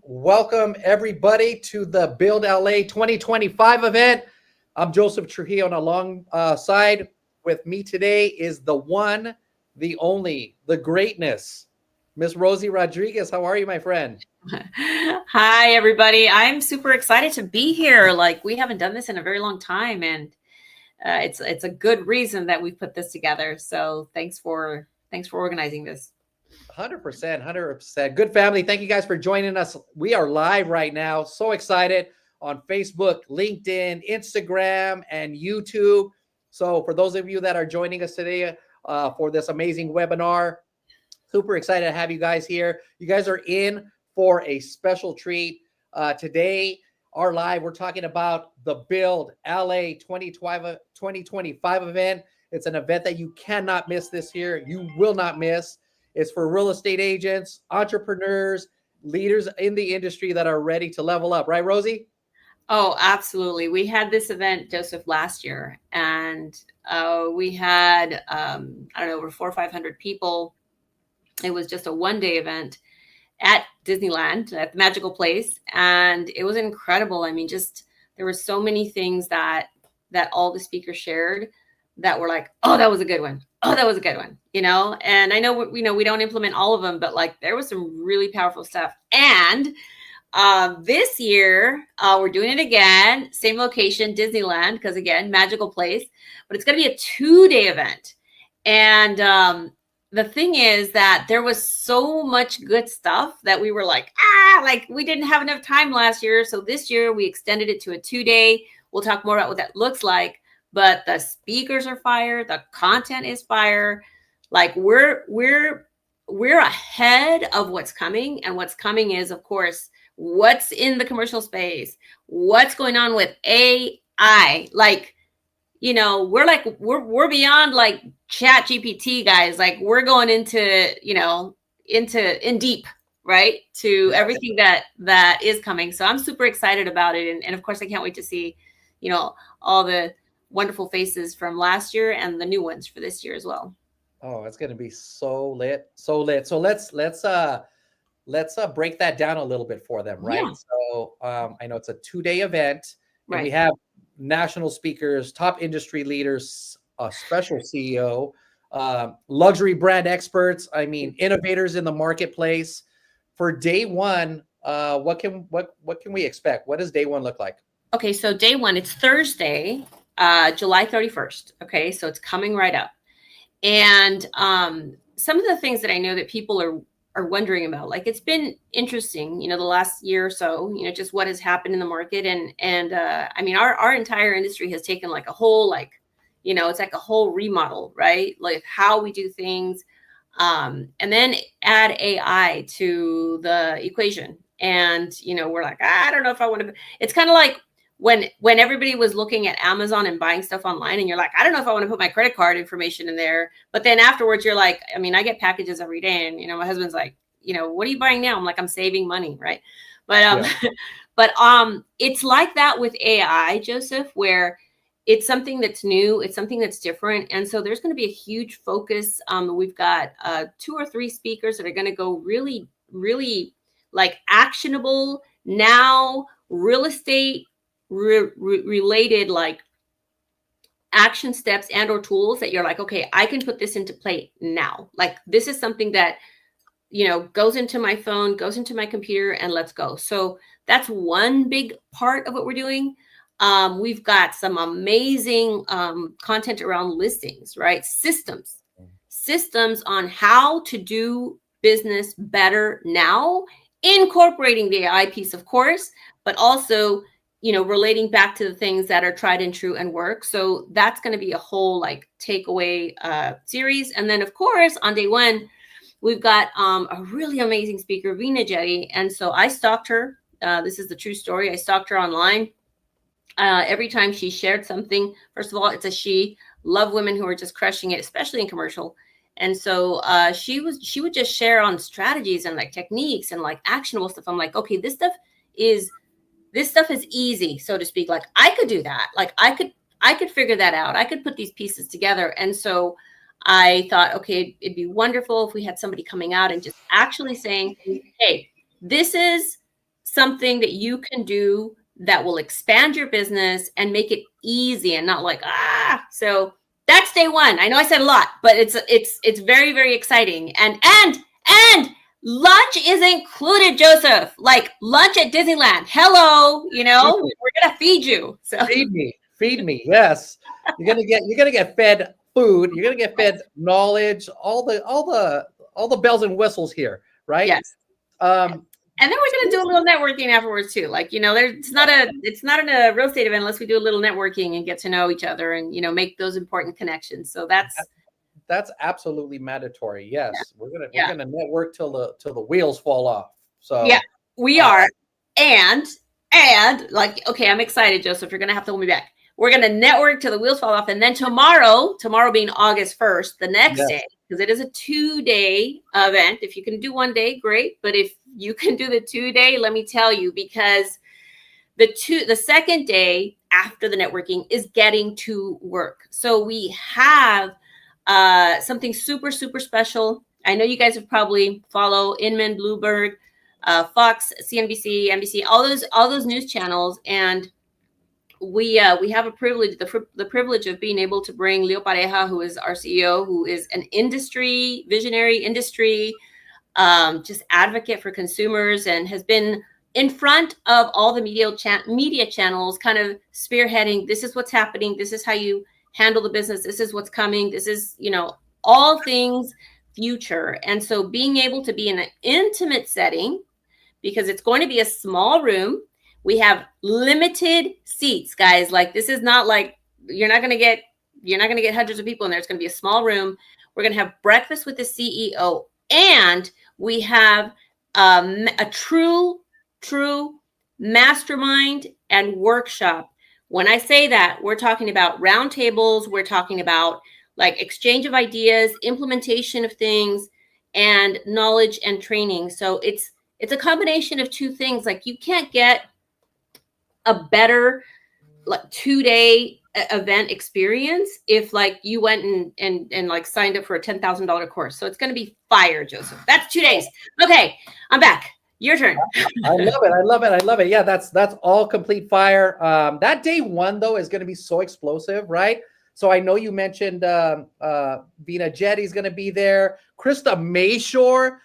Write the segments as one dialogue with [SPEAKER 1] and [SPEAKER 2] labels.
[SPEAKER 1] Welcome everybody to the Build LA 2025 event. I'm Joseph Trujillo, and alongside with me today is the one, the only, the greatness, Miss Rosie Rodriguez. How are you, my friend?
[SPEAKER 2] Hi, everybody. I'm super excited to be here. Like, we haven't done this in a very long time, and it's a good reason that we put this together. So thanks for organizing this.
[SPEAKER 1] 100%. Good family. Thank you guys for joining us. We are live right now. So excited on Facebook, LinkedIn, Instagram, and YouTube. So for those of you that are joining us today for this amazing webinar, super excited to have you guys here. You guys are in for a special treat. Today, our live, we're talking about the Build LA 2025 event. It's an event that you cannot miss this year. You will not miss. It's for real estate agents, entrepreneurs, leaders in the industry that are ready to level up. Right, Rosie?
[SPEAKER 2] Oh, absolutely. We had this event, Joseph, last year, and we had, over 400 or 500 people. It was just a one-day event at Disneyland, at the Magical Place, and it was incredible. I mean, just there were so many things that all the speakers shared that were like, oh, that was a good one. Oh, that was a good one, and I know, we don't implement all of them, but like there was some really powerful stuff. And this year, we're doing it again, same location, Disneyland, because again, Magical Place, but it's going to be a 2-day event. And the thing is that there was so much good stuff that we were like we didn't have enough time last year. So this year we extended it to a 2-day. We'll talk more about what that looks like. But the speakers are fire. The content is fire. Like we're ahead of what's coming. And what's coming is, of course, what's in the commercial space, what's going on with AI. Like, we're beyond like Chat GPT, guys. Like we're going into in deep, right? To everything that is coming. So I'm super excited about it. And of course, I can't wait to see, all the wonderful faces from last year and the new ones for this year as well.
[SPEAKER 1] Oh, it's going to be so lit. So let's break that down a little bit for them, right?
[SPEAKER 2] Yeah.
[SPEAKER 1] So I know it's a 2-day event, and
[SPEAKER 2] Right.
[SPEAKER 1] we have national speakers, top industry leaders, a special CEO, luxury brand experts. I mean, innovators in the marketplace. For day one, what can we expect? What does day one look like?
[SPEAKER 2] Okay, so day one, it's Thursday, July 31st. Okay, so it's coming right up. And some of the things that I know that people are wondering about, like it's been interesting, the last year or so, just what has happened in the market. And I mean, our entire industry has taken like a whole, it's like a whole remodel, right? Like how we do things. And then add AI to the equation. And, we're like, I don't know if I want to, it's kind of like, when everybody was looking at Amazon and buying stuff online, and you're like, I don't know if I want to put my credit card information in there. But then afterwards, you're like, I mean, I get packages every day, and my husband's like, what are you buying now? I'm like, I'm saving money, right? But but it's like that with AI, Joseph, where it's something that's new, it's something that's different, and so there's going to be a huge focus. We've got 2 or 3 speakers that are going to go really, really like actionable now real estate related like action steps and or tools that you're like, okay, I can put this into play now. Like this is something that, goes into my phone, goes into my computer, and let's go. So that's one big part of what we're doing. We've got some amazing content around listings, right? Systems on how to do business better now, incorporating the AI piece, of course, but also relating back to the things that are tried and true and work. So that's going to be a whole like takeaway series. And then of course on day one, we've got a really amazing speaker, Vina Jetty. And so I stalked her. This is the true story. I stalked her online. Every time she shared something, first of all, it's a she. Love women who are just crushing it, especially in commercial. And so she would just share on strategies and like techniques and like actionable stuff. I'm like, okay, this stuff is easy, so to speak. Like I could do that. Like I could figure that out. I could put these pieces together. And so I thought, okay, it'd be wonderful if we had somebody coming out and just actually saying, hey, this is something that you can do that will expand your business and make it easy and not like, so that's day one. I know I said a lot, but it's very, very exciting. And lunch is included, Joseph. Like lunch at Disneyland. Hello, we're gonna feed you. So
[SPEAKER 1] feed me. Yes, you're gonna get fed food. You're gonna get fed knowledge. All the bells and whistles here, right?
[SPEAKER 2] Yes. And then we're gonna do a little networking afterwards too. Like it's not a real estate event unless we do a little networking and get to know each other and make those important connections. So
[SPEAKER 1] that's absolutely mandatory. Yes, we're gonna network till the wheels fall off. So
[SPEAKER 2] yeah, we are. And like, okay, I'm excited, Joseph. You're gonna have to hold me back. We're gonna network till the wheels fall off, and then tomorrow being August 1st, the next day, because it is a 2-day event. If you can do 1 day, great. But if you can do the 2-day, let me tell you, because the second day after the networking is getting to work. So we have something super, super special. I know you guys have probably follow Inman, Bloomberg, Fox, CNBC, NBC, all those news channels, and we have the privilege of being able to bring Leo Pareja, who is our CEO, who is an visionary industry, just advocate for consumers, and has been in front of all the media channels, kind of spearheading. This is what's happening. This is how you handle the business. This is what's coming. This is all things future. And so being able to be in an intimate setting, because it's going to be a small room. We have limited seats, guys. Like this is not like you're not going to get hundreds of people in there. It's going to be a small room. We're going to have breakfast with the CEO, and we have a true mastermind and workshop. When I say that, we're talking about roundtables. We're talking about like exchange of ideas, implementation of things, and knowledge and training. So it's a combination of two things. Like you can't get a better like 2-day event experience if like you went and like signed up for a $10,000 course. So it's going to be fire, Joseph. That's 2 days. Okay, I'm back. Your turn.
[SPEAKER 1] I love it. Yeah, that's all complete fire. That day one though is going to be so explosive, right? So I know you mentioned Vina Jetty is going to be there. Krista Mayshore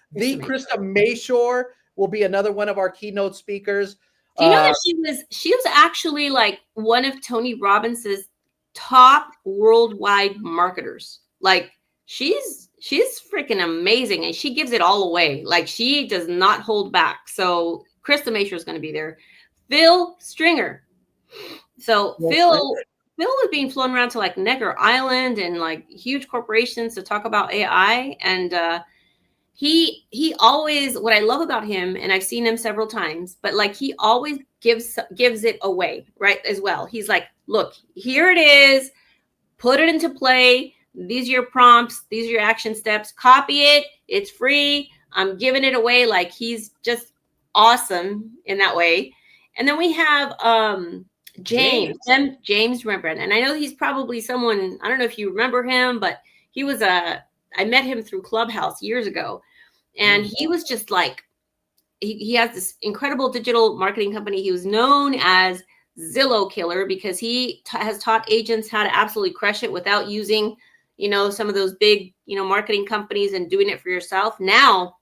[SPEAKER 1] will be another one of our keynote speakers.
[SPEAKER 2] Do you know that she was actually like one of Tony Robbins' top worldwide marketers? Like she's freaking amazing, and she gives it all away. Like she does not hold back. So Krista Mayshore is going to be there. Phil Stringer. So Phil was being flown around to like Necker Island and like huge corporations to talk about AI. And he always, what I love about him, and I've seen him several times, but like he always gives it away, right? As well. He's like, look, here it is. Put it into play. These are your prompts. These are your action steps. Copy it. It's free. I'm giving it away. Like he's just awesome in that way. And then we have James Rembrandt. And I know he's probably someone, I don't know if you remember him, but I met him through Clubhouse years ago. And he was just like, he has this incredible digital marketing company. He was known as Zillow Killer because he has taught agents how to absolutely crush it without using, some of those big, marketing companies and doing it for yourself. Now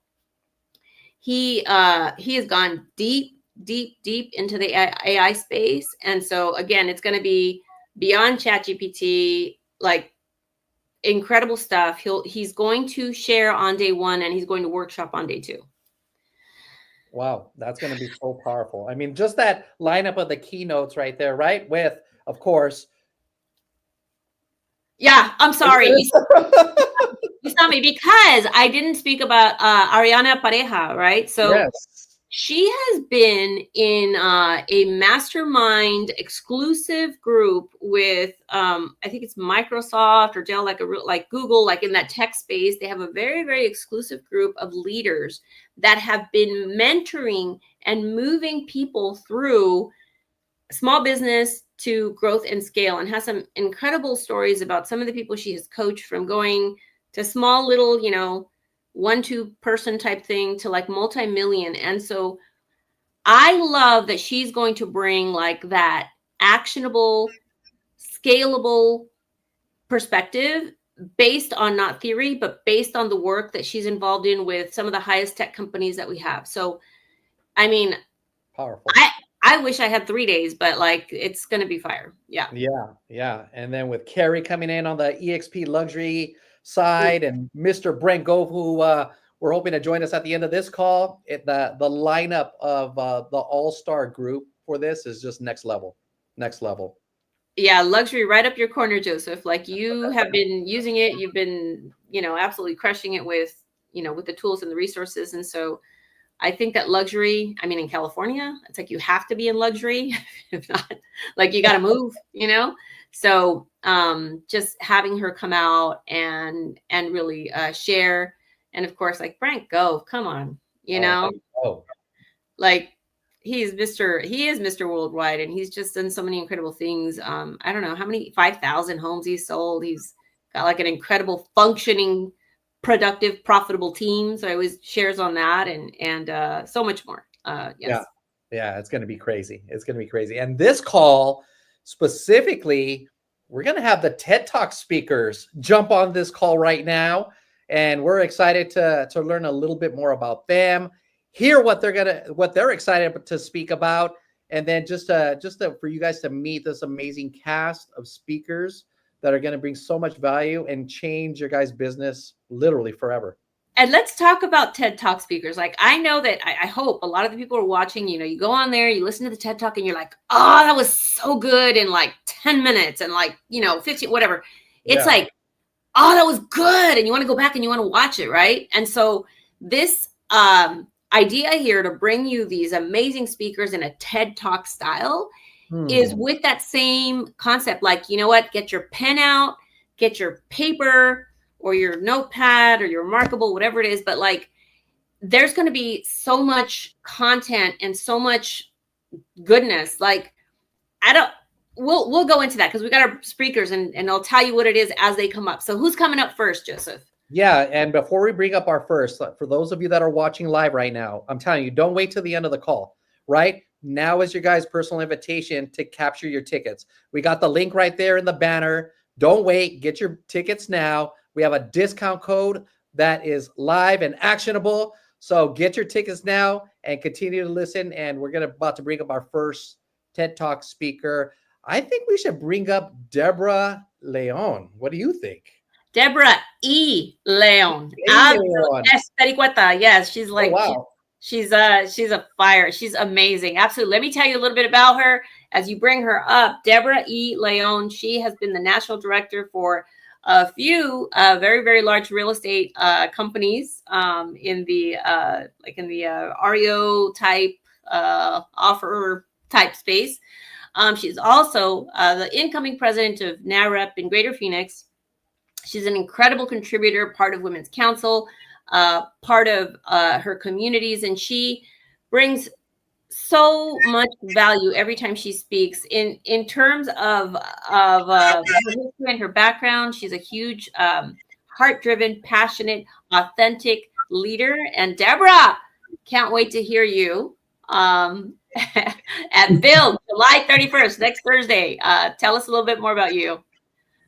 [SPEAKER 2] he has gone deep into the AI space. And so again, it's going to be beyond ChatGPT, like incredible stuff. He's going to share on day one, and he's going to workshop on day two.
[SPEAKER 1] Wow, that's going to be so powerful. I mean, just that lineup of the keynotes right there, right? With, of course,
[SPEAKER 2] Yeah, I'm sorry. You saw me because I didn't speak about Ariana Pareja, right? So
[SPEAKER 1] yes.
[SPEAKER 2] she has been in a mastermind exclusive group with I think it's Microsoft or Dell, like Google, like in that tech space. They have a very, very exclusive group of leaders that have been mentoring and moving people through small business to growth and scale, and has some incredible stories about some of the people she has coached from going to small little, 1-2 person type thing to like multi-million. And so I love that she's going to bring like that actionable, scalable perspective based on not theory, but based on the work that she's involved in with some of the highest tech companies that we have. So, I mean,
[SPEAKER 1] Powerful.
[SPEAKER 2] I wish I had 3 days, but like it's going to be fire. Yeah.
[SPEAKER 1] Yeah, yeah. And then with Carrie coming in on the EXP luxury side and Mr. Brent Gove, who we're hoping to join us at the end of this call, the lineup of the all-star group for this is just next level. Next level.
[SPEAKER 2] Yeah, luxury right up your corner, Joseph. Like you have been using it. You've been, absolutely crushing it with the tools and the resources. And so I think that luxury, I mean, in California, it's like you have to be in luxury. If not, like you got to move. So just having her come out and really share. And of course, like Frank Gove, come on,
[SPEAKER 1] Oh,
[SPEAKER 2] like he is Mr. Worldwide, and he's just done so many incredible things. I don't know how many 5,000 homes he's sold. He's got like an incredible functioning, productive, profitable team. So I always shares on that and so much more. Yes.
[SPEAKER 1] yeah. Yeah, it's going to be crazy. It's going to be crazy. And this call specifically, we're going to have the TED Talk speakers jump on this call right now. And we're excited to learn a little bit more about them, hear what they're excited to speak about, and then just for you guys to meet this amazing cast of speakers that are going to bring so much value and change your guys' business literally forever.
[SPEAKER 2] And let's talk about TED Talk speakers. Like I know that I hope a lot of the people are watching, you go on there, you listen to the TED Talk and you're like, oh, that was so good in like 10 minutes and like, 15, whatever. It's like, oh, that was good. And you want to go back and you want to watch it. Right. And so this idea here to bring you these amazing speakers in a TED Talk style is with that same concept. Like, you know what, get your pen out, get your paper or your notepad or your markable, whatever it is. But like, there's going to be so much content and so much goodness. Like, we'll go into that because we got our speakers and I'll tell you what it is as they come up. So who's coming up first, Joseph?
[SPEAKER 1] Yeah. And before we bring up our first, for those of you that are watching live right now, I'm telling you, don't wait till the end of the call, right? Now is your guys' personal invitation to capture your tickets. We got the link right there in the banner. Don't wait. Get your tickets now. We have a discount code that is live and actionable. So get your tickets now and continue to listen. And we're about to bring up our first TED Talk speaker. I think we should bring up Deborah Leon. What do you think?
[SPEAKER 2] Deborah E. Leon. Espericueta. Yes, she's like,
[SPEAKER 1] wow.
[SPEAKER 2] She's a fire. She's amazing. Absolutely. Let me tell you a little bit about her as you bring her up. Deborah E. Leon. She has been the national director for a few very, very large real estate companies in the REO type offer type space. She's also the incoming president of NAREP in Greater Phoenix. She's an incredible contributor, part of Women's Council, part of her communities, and she brings so much value every time she speaks. In terms of her history and her background, she's a huge heart-driven, passionate, authentic leader. And Deborah, can't wait to hear you at Build July 31st, next Thursday. Tell us a little bit more about you.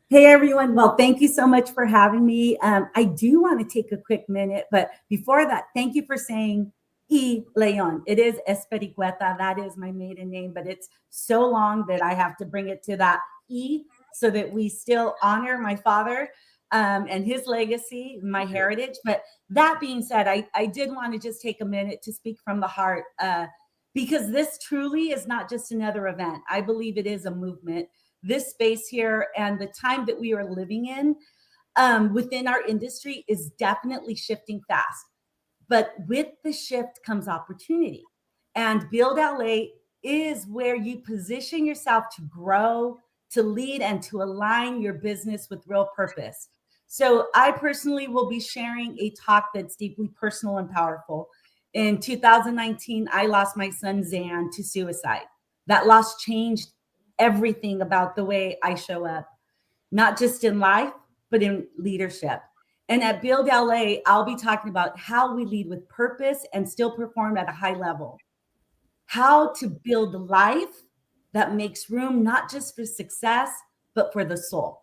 [SPEAKER 3] Hey, everyone. Well, thank you so much for having me. I do want to take a quick minute, but before that, thank you for saying E. Leon. It is Espericueta. That is my maiden name, but it's so long that I have to bring it to that E so that we still honor my father. and his legacy, my heritage. But that being said, I did want to just take a minute to speak from the heart, because this truly is not just another event. I believe it is a movement. This space here and the time that we are living in within our industry is definitely shifting fast. But with the shift comes opportunity. And Build LA is where you position yourself to grow, to lead, and to align your business with real purpose. So I personally will be sharing a talk that's deeply personal and powerful. In 2019, I lost my son, Zan, to suicide. That loss changed everything about the way I show up, not just in life, but in leadership. And at Build LA, I'll be talking about how we lead with purpose and still perform at a high level. How to build a life that makes room not just for success, but for the soul.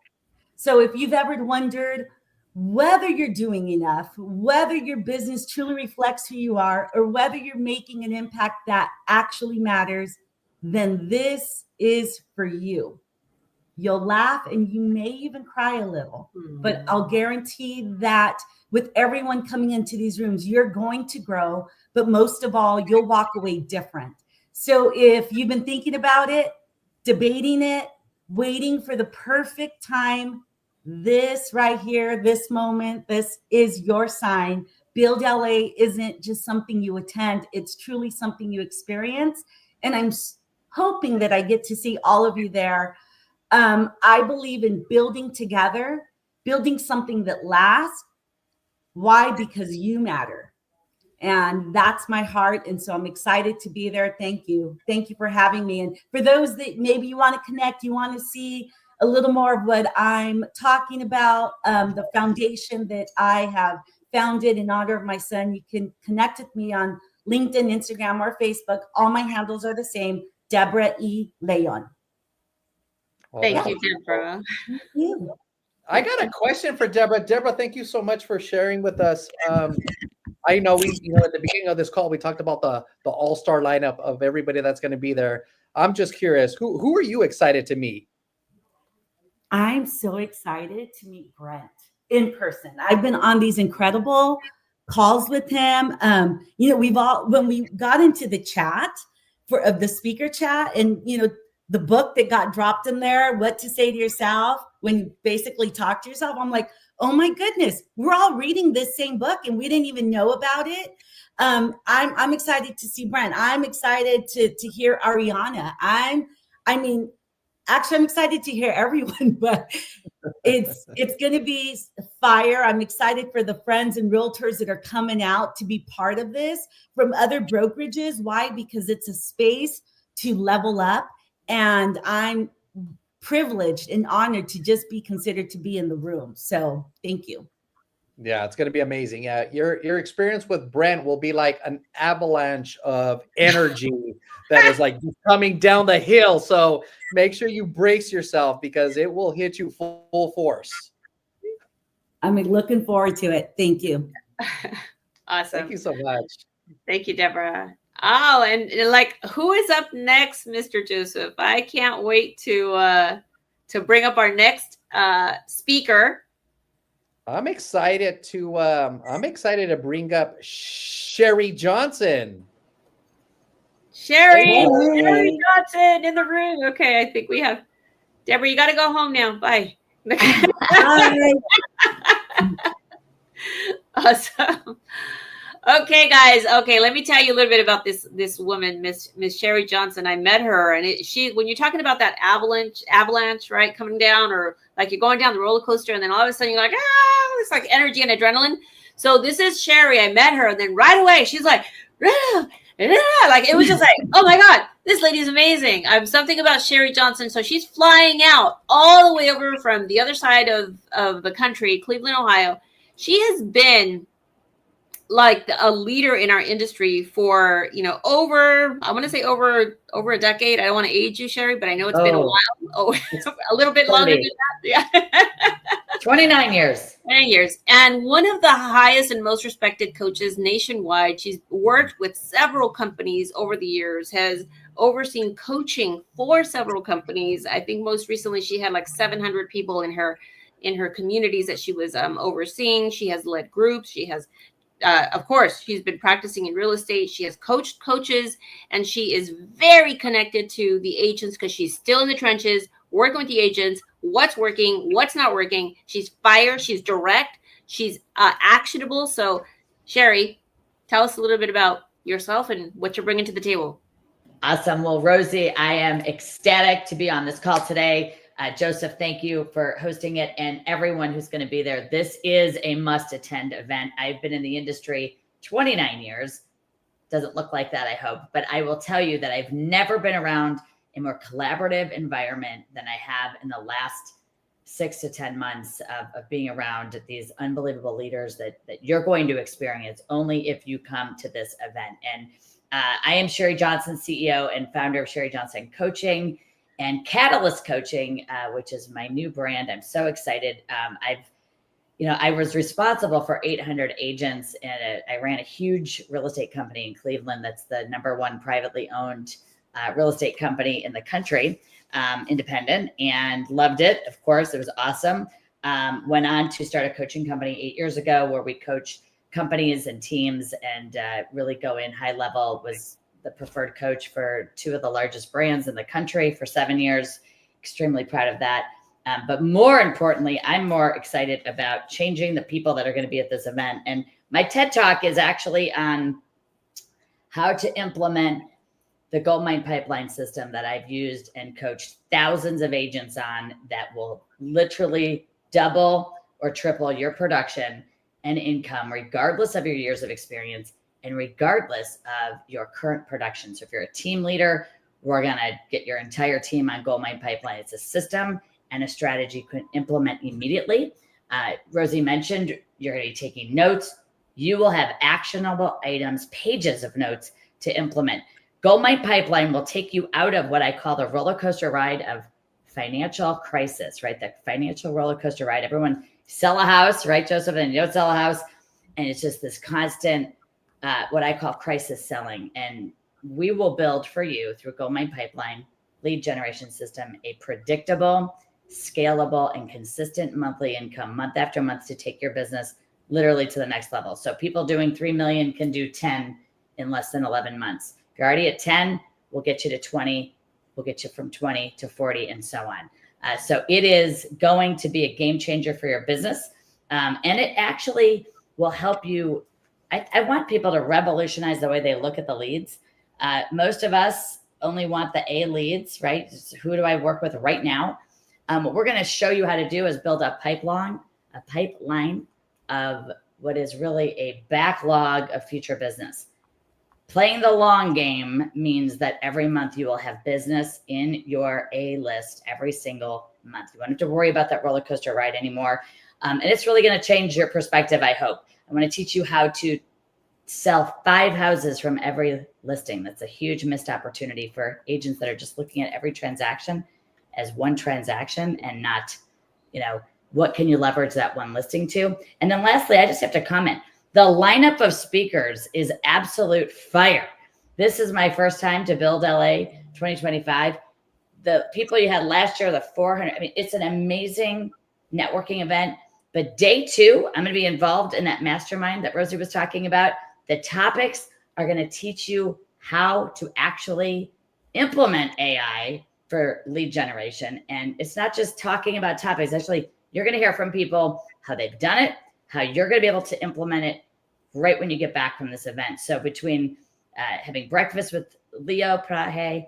[SPEAKER 3] So if you've ever wondered whether you're doing enough, whether your business truly reflects who you are, or whether you're making an impact that actually matters, then this is for you. You'll laugh and you may even cry a little, but I'll guarantee that with everyone coming into these rooms, you're going to grow, but most of all, you'll walk away different. So if you've been thinking about it, debating it, waiting for the perfect time, this right here, this moment, this is your sign. Build LA isn't just something you attend. It's truly something you experience. And I'm hoping that I get to see all of you there. I believe in building together, building something that lasts. Why? Because you matter. And that's my heart. And so I'm excited to be there. Thank you. Thank you for having me. And for those that maybe you want to connect, you want to see a little more of what I'm talking about, the foundation that I have founded in honor of my son, you can connect with me on LinkedIn, Instagram, or Facebook. All my handles are the same, Deborah E. Leon.
[SPEAKER 2] Thank you, Deborah.
[SPEAKER 3] Thank you.
[SPEAKER 1] I got a question for Deborah. Deborah, thank you so much for sharing with us. I know at the beginning of this call, we talked about the all-star lineup of everybody that's going to be there. I'm just curious, who are you excited to meet?
[SPEAKER 3] I'm so excited to meet Brent in person. I've been on these incredible calls with him. When we got into the chat of the speaker chat, and the book that got dropped in there, What to Say to Yourself when you basically talk to yourself. I'm like, oh my goodness, we're all reading this same book and we didn't even know about it. I'm excited to see Brent. I'm excited to hear Ariana. I'm excited to hear everyone, but it's going to be fire. I'm excited for the friends and realtors that are coming out to be part of this from other brokerages. Why? Because it's a space to level up. And I'm privileged and honored to just be considered to be in the room. So thank you.
[SPEAKER 1] Yeah, it's going to be amazing. Yeah, your experience with Brent will be like an avalanche of energy that is like coming down the hill. So make sure you brace yourself because it will hit you full force.
[SPEAKER 3] I'm looking forward to it. Thank you.
[SPEAKER 2] Awesome.
[SPEAKER 1] Thank you so much.
[SPEAKER 2] Thank you, Deborah. Oh, and who is up next, Mr. Joseph? I can't wait to bring up our next speaker.
[SPEAKER 1] I'm excited to bring up Sherry Johnson.
[SPEAKER 2] Sherry Johnson in the room. Okay, I think we have Deborah. You got to go home now. Bye.
[SPEAKER 3] Bye.
[SPEAKER 2] Awesome. Okay, guys. Okay, let me tell you a little bit about this woman, Miss Sherry Johnson. I met her, and when you're talking about that avalanche, right, coming down, or like you're going down the roller coaster, and then all of a sudden you're like, it's like energy and adrenaline. So this is Sherry. I met her, and then right away she's like, like it was just like, oh my God, this lady's amazing. Something about Sherry Johnson. So she's flying out all the way over from the other side of the country, Cleveland, Ohio. She has been like a leader in our industry for, over a decade. I don't want to age you, Sherry, but I know it's been a while. Oh, a little bit longer than that. Yeah.
[SPEAKER 4] 29 years.
[SPEAKER 2] 20 years. And one of the highest and most respected coaches nationwide. She's worked with several companies over the years, has overseen coaching for several companies. I think most recently she had like 700 people in her in her communities that she was overseeing. She has led groups. She has, of course, she's been practicing in real estate. She has coached coaches, and she is very connected to the agents because she's still in the trenches, working with the agents, what's working, what's not working. She's fire. She's direct. She's actionable. So, Sherry, tell us a little bit about yourself and what you're bringing to the table.
[SPEAKER 4] Awesome. Well, Rosie, I am ecstatic to be on this call today. Joseph, thank you for hosting it, and everyone who's going to be there. This is a must-attend event. I've been in the industry 29 years. Doesn't look like that, I hope. But I will tell you that I've never been around a more collaborative environment than I have in the last 6 to 10 months of being around these unbelievable leaders that you're going to experience only if you come to this event. And I am Sherry Johnson, CEO and founder of Sherry Johnson Coaching and Catalyst Coaching, which is my new brand. I'm so excited. I was responsible for 800 agents, and I ran a huge real estate company in Cleveland. That's the #1 privately owned real estate company in the country, independent, and loved it. Of course, it was awesome. Went on to start a coaching company 8 years ago where we coach companies and teams and really go in high level. Was the preferred coach for 2 of the largest brands in the country for 7 years. Extremely proud of that. But more importantly, I'm more excited about changing the people that are going to be at this event. And my TED Talk is actually on how to implement the Goldmine pipeline system that I've used and coached thousands of agents on that will literally double or triple your production and income, regardless of your years of experience and regardless of your current production. So if you're a team leader, we're going to get your entire team on Goldmine Pipeline. It's a system and a strategy you can implement immediately. Rosie mentioned you're going to be taking notes. You will have actionable items, pages of notes to implement. Goldmine Pipeline will take you out of what I call the roller coaster ride of financial crisis, right? The financial roller coaster ride. Everyone sell a house, right, Joseph? And you don't sell a house. And it's just this constant, what I call crisis selling. And we will build for you through Goldmine Pipeline lead generation system, a predictable, scalable, and consistent monthly income month after month to take your business literally to the next level. So people doing 3 million can do 10 in less than 11 months. If you're already at 10, we'll get you to 20. We'll get you from 20 to 40 and so on. So it is going to be a game changer for your business. And it actually will help you. I want people to revolutionize the way they look at the leads. Most of us only want the A leads, right? Who do I work with right now? What we're going to show you how to do is build a pipeline of what is really a backlog of future business. Playing the long game means that every month you will have business in your A list every single month. You won't have to worry about that roller coaster ride anymore. And it's really going to change your perspective, I hope. I want to teach you how to sell 5 houses from every listing. That's a huge missed opportunity for agents that are just looking at every transaction as one transaction and not, what can you leverage that one listing to? And then lastly, I just have to comment. The lineup of speakers is absolute fire. This is my first time to Build LA 2025. The people you had last year, the 400, it's an amazing networking event. But day 2, I'm going to be involved in that mastermind that Rosie was talking about. The topics are going to teach you how to actually implement AI for lead generation. And it's not just talking about topics. Actually, you're going to hear from people how they've done it, how you're going to be able to implement it right when you get back from this event. So between having breakfast with Leo Prahe,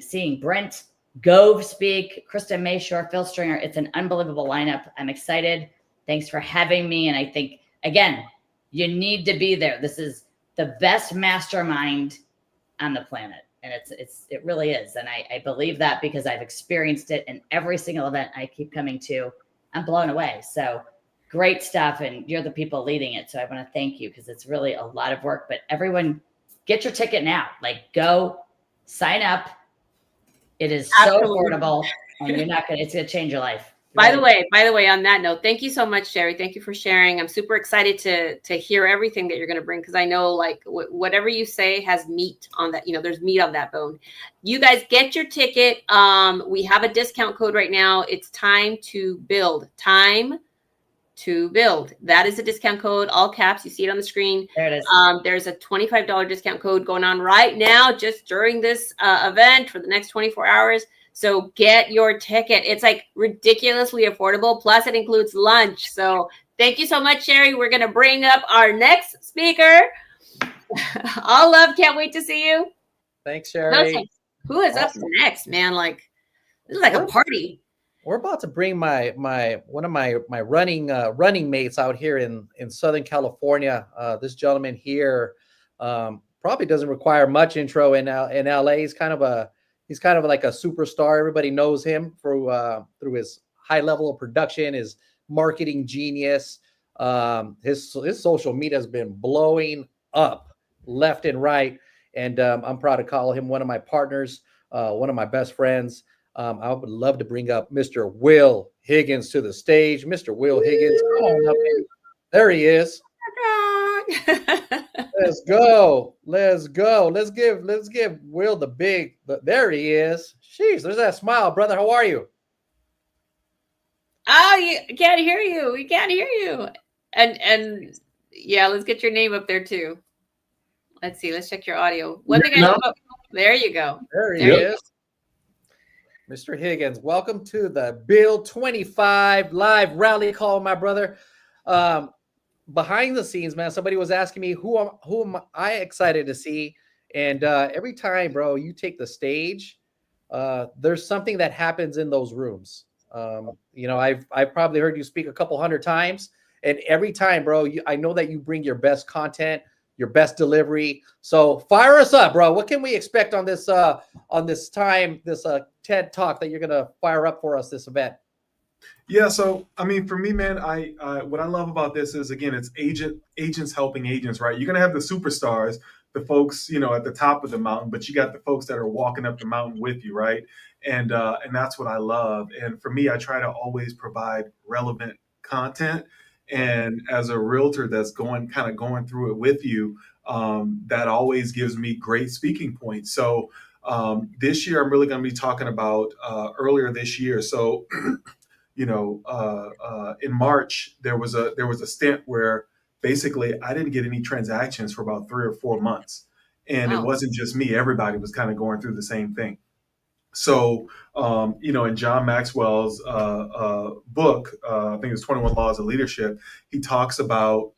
[SPEAKER 4] seeing Brent Gove speak, Krista Mayshore, Phil Stringer, it's an unbelievable lineup. I'm excited. Thanks for having me. And I think, again, you need to be there. This is the best mastermind on the planet. And it really is. And I believe that because I've experienced it in every single event I keep coming to. I'm blown away. So great stuff. And you're the people leading it. So I want to thank you because it's really a lot of work, but everyone get your ticket now, go sign up. It is so affordable and it's going to change your life.
[SPEAKER 2] By the way, on that note, thank you so much, Sherry. Thank you for sharing. I'm super excited to hear everything that you're going to bring, because I know like whatever you say has meat on that. There's meat on that bone. You guys get your ticket. We have a discount code right now. It's time to build. Time to build. That is a discount code, all caps. You see it on the screen.
[SPEAKER 4] There it is.
[SPEAKER 2] There's a $25 discount code going on right now, just during this event for the next 24 hours. So get your ticket. It's like ridiculously affordable. Plus it includes lunch. So thank you so much, Sherry. We're going to bring up our next speaker. All love. Can't wait to see you.
[SPEAKER 1] Thanks, Sherry.
[SPEAKER 2] Who is up next, man? Like, this is like a party.
[SPEAKER 1] We're about to bring one of my running mates out here in Southern California. This gentleman here probably doesn't require much intro in LA. He's kind of like a superstar. Everybody knows him through his high level of production, his marketing genius. His social media has been blowing up left and right, and I'm proud to call him one of my partners, one of my best friends. I would love to bring up Mr. Will Higgins to the stage. Mr. Will Higgins, come on up here. There he is. Let's go. Let's give Will there he is. Jeez, there's that smile, brother. How are you?
[SPEAKER 2] Oh, you can't hear you. We can't hear you. And yeah, let's get your name up there too. Let's see. Let's check your audio. There you go.
[SPEAKER 1] There he is. Mr. Higgins, welcome to the Build 25 live rally call, my brother. Behind the scenes, man, somebody was asking me who am I excited to see, and every time, bro, you take the stage, there's something that happens in those rooms. I've probably heard you speak a couple hundred times, and every time, bro, I know that you bring your best content, your best delivery. So fire us up, bro. What can we expect on this TED Talk that you're gonna fire up for us this event?
[SPEAKER 5] Yeah, so I mean, for me, man, I what I love about this is, again, it's agents helping agents, right? You're gonna have the superstars, the folks, at the top of the mountain, but you got the folks that are walking up the mountain with you, right? And that's what I love. And for me, I try to always provide relevant content. And as a realtor that's going through it with you, that always gives me great speaking points. So this year, I'm really going to be talking about earlier this year. So, in March, there was a stint where basically I didn't get any transactions for about 3 or 4 months. And It wasn't just me. Everybody was kind of going through the same thing. So, in John Maxwell's book, I think it's 21 Laws of Leadership, he talks about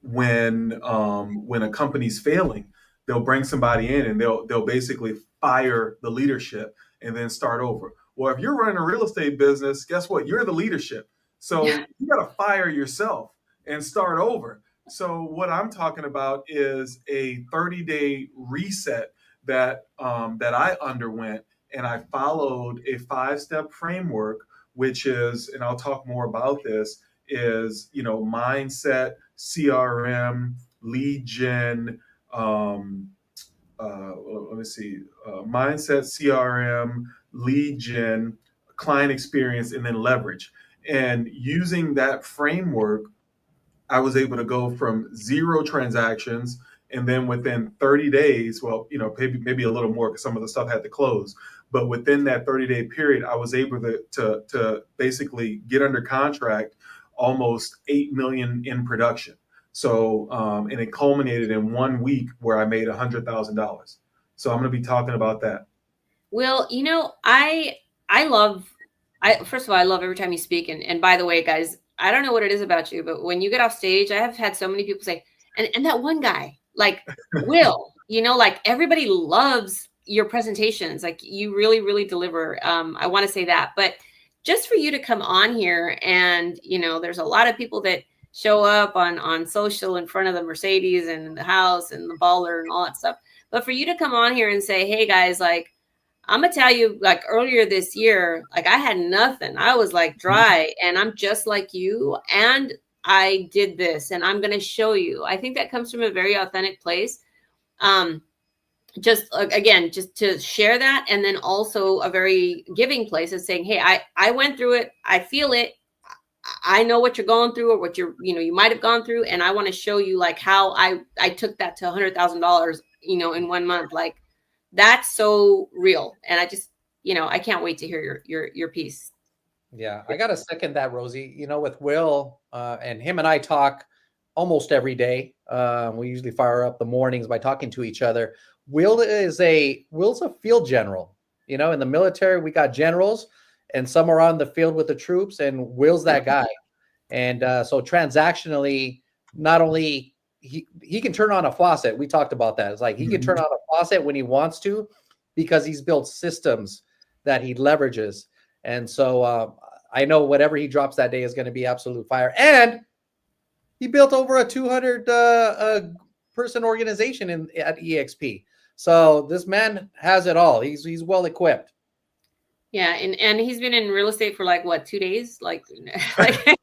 [SPEAKER 5] when a company's failing, they'll bring somebody in and they'll basically fire the leadership and then start over. Well, if you're running a real estate business, guess what? You're the leadership. So you got to fire yourself and start over. So what I'm talking about is a 30-day reset that I underwent. And I followed a 5-step framework, which is, and I'll talk more about this, is, mindset, CRM, lead gen, mindset, CRM, lead gen, client experience, and then leverage. And using that framework, I was able to go from 0 transactions, and then within 30 days, well, maybe a little more because some of the stuff had to close. But within that 30-day period, I was able to basically get under contract almost 8 million in production. So, and it culminated in 1 week where I made $100,000. So I'm going to be talking about that.
[SPEAKER 2] Well, first of all, I love every time you speak. And by the way, guys, I don't know what it is about you, but when you get off stage, I have had so many people say, and that one guy, like Will, like everybody loves your presentations. Like you really, really deliver. I want to say that, but just for you to come on here and, there's a lot of people that show up on social in front of the Mercedes and the house and the baller and all that stuff. But for you to come on here and say, hey guys, like, I'm going to tell you, like earlier this year, like I had nothing. I was like dry and I'm just like you. And I did this and I'm going to show you. I think that comes from a very authentic place. just again, just to share that. And then also a very giving place is saying, hey, I went through it. I feel it. I know what you're going through or what you might have gone through. And I want to show you like how I took that to $100,000, in 1 month. Like that's so real. And I just, I can't wait to hear your piece.
[SPEAKER 1] Yeah, I got to second that, Rosie. With Will and him and I talk almost every day. We usually fire up the mornings by talking to each other. Will's a field general. In the military, we got generals and some are on the field with the troops, and Will's that guy. And so transactionally, not only he can turn on a faucet. We talked about that. It's like he can turn on a faucet when he wants to because he's built systems that he leverages. And so I know whatever he drops that day is going to be absolute fire. And he built over a 200 person organization at EXP. So this man has it all. He's well equipped.
[SPEAKER 2] Yeah, and he's been in real estate for like what, 2 days? Like less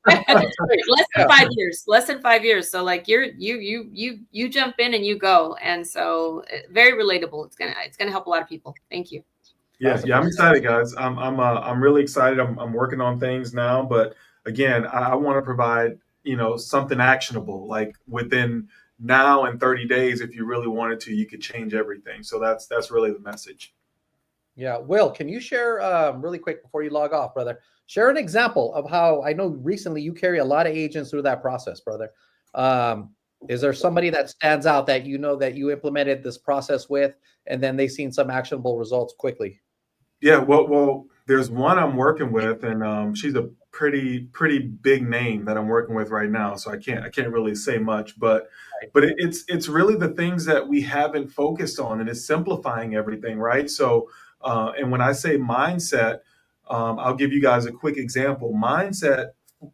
[SPEAKER 2] than 5 years. Less than 5 years. So like you jump in and you go. And so very relatable. It's gonna help a lot of people. Thank you.
[SPEAKER 5] Yeah, I'm excited, guys. I'm really excited. I'm working on things now, but again, I want to provide something actionable, like within now and 30 days. If you really wanted to, you could change everything. So that's really the message.
[SPEAKER 1] Yeah, Will, can you share really quick before you log off, brother? Share an example of how I know recently you carry a lot of agents through that process, brother. Is there somebody that stands out that that you implemented this process with, and then they've seen some actionable results quickly?
[SPEAKER 5] Yeah, well, there's one I'm working with, and she's a pretty big name that I'm working with right now. So I can't really say much, but it's really the things that we haven't focused on, and it's simplifying everything, right? So, and when I say mindset, I'll give you guys a quick example. Mindset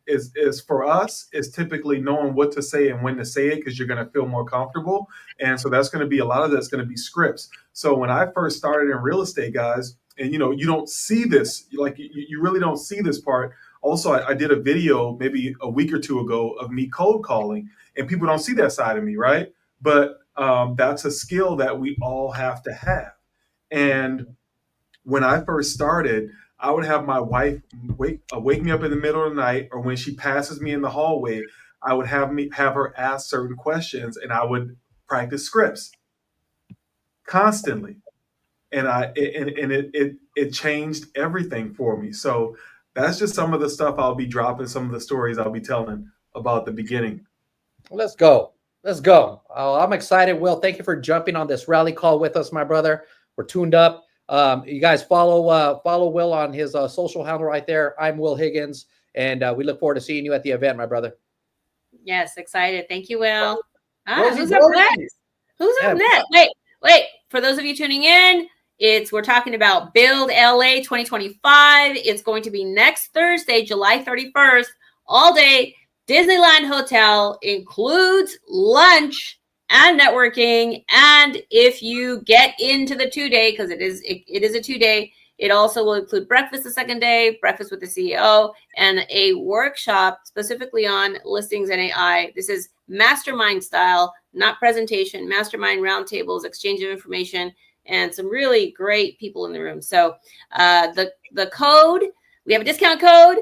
[SPEAKER 5] is for us is typically knowing what to say and when to say it because you're going to feel more comfortable, and so that's going to be a lot of that's going to be scripts. So when I first started in real estate, guys. And you don't see this, like you really don't see this part. Also, I did a video maybe a week or two ago of me cold calling, and people don't see that side of me, right? But that's a skill that we all have to have. And when I first started, I would have my wife wake me up in the middle of the night, or when she passes me in the hallway, I would have her ask certain questions, and I would practice scripts constantly. And it changed everything for me. So that's just some of the stuff I'll be dropping, some of the stories I'll be telling about the beginning.
[SPEAKER 1] Let's go. I'm excited. Will, thank you for jumping on this rally call with us, my brother. We're tuned up. You guys follow Will on his social handle right there. I'm Will Higgins, and we look forward to seeing you at the event, my brother.
[SPEAKER 2] Yes, excited. Thank you, Will.
[SPEAKER 1] Rosie,
[SPEAKER 2] Who's up next? Who's up next? Wait. For those of you tuning in, we're talking about Build LA 2025. It's going to be next Thursday, July 31st, all day. Disneyland Hotel includes lunch and networking. And if you get into the 2-day, because it is a 2-day, it also will include breakfast the second day, breakfast with the CEO, and a workshop specifically on listings and AI. This is mastermind style, not presentation, mastermind roundtables, exchange of information, and some really great people in the room. So the code, we have a discount code,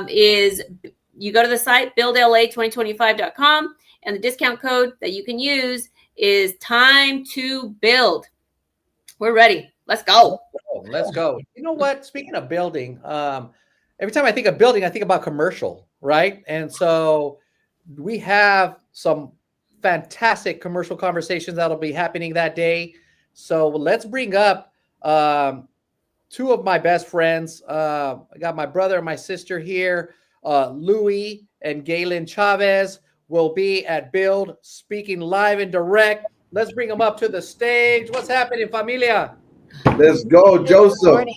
[SPEAKER 2] is you go to the site, buildla2025.com, and the discount code that you can use is time to build. We're ready. Let's go.
[SPEAKER 1] Let's go. You know what? Speaking of building, every time I think of building, I think about commercial, right? And so we have some fantastic commercial conversations that'll be happening that day. So let's bring up two of my best friends. I got my brother and my sister here. Louis and Galen Chavez will be at Build speaking live and direct. Let's bring them up to the stage. What's happening, familia?
[SPEAKER 6] Let's go, Joseph.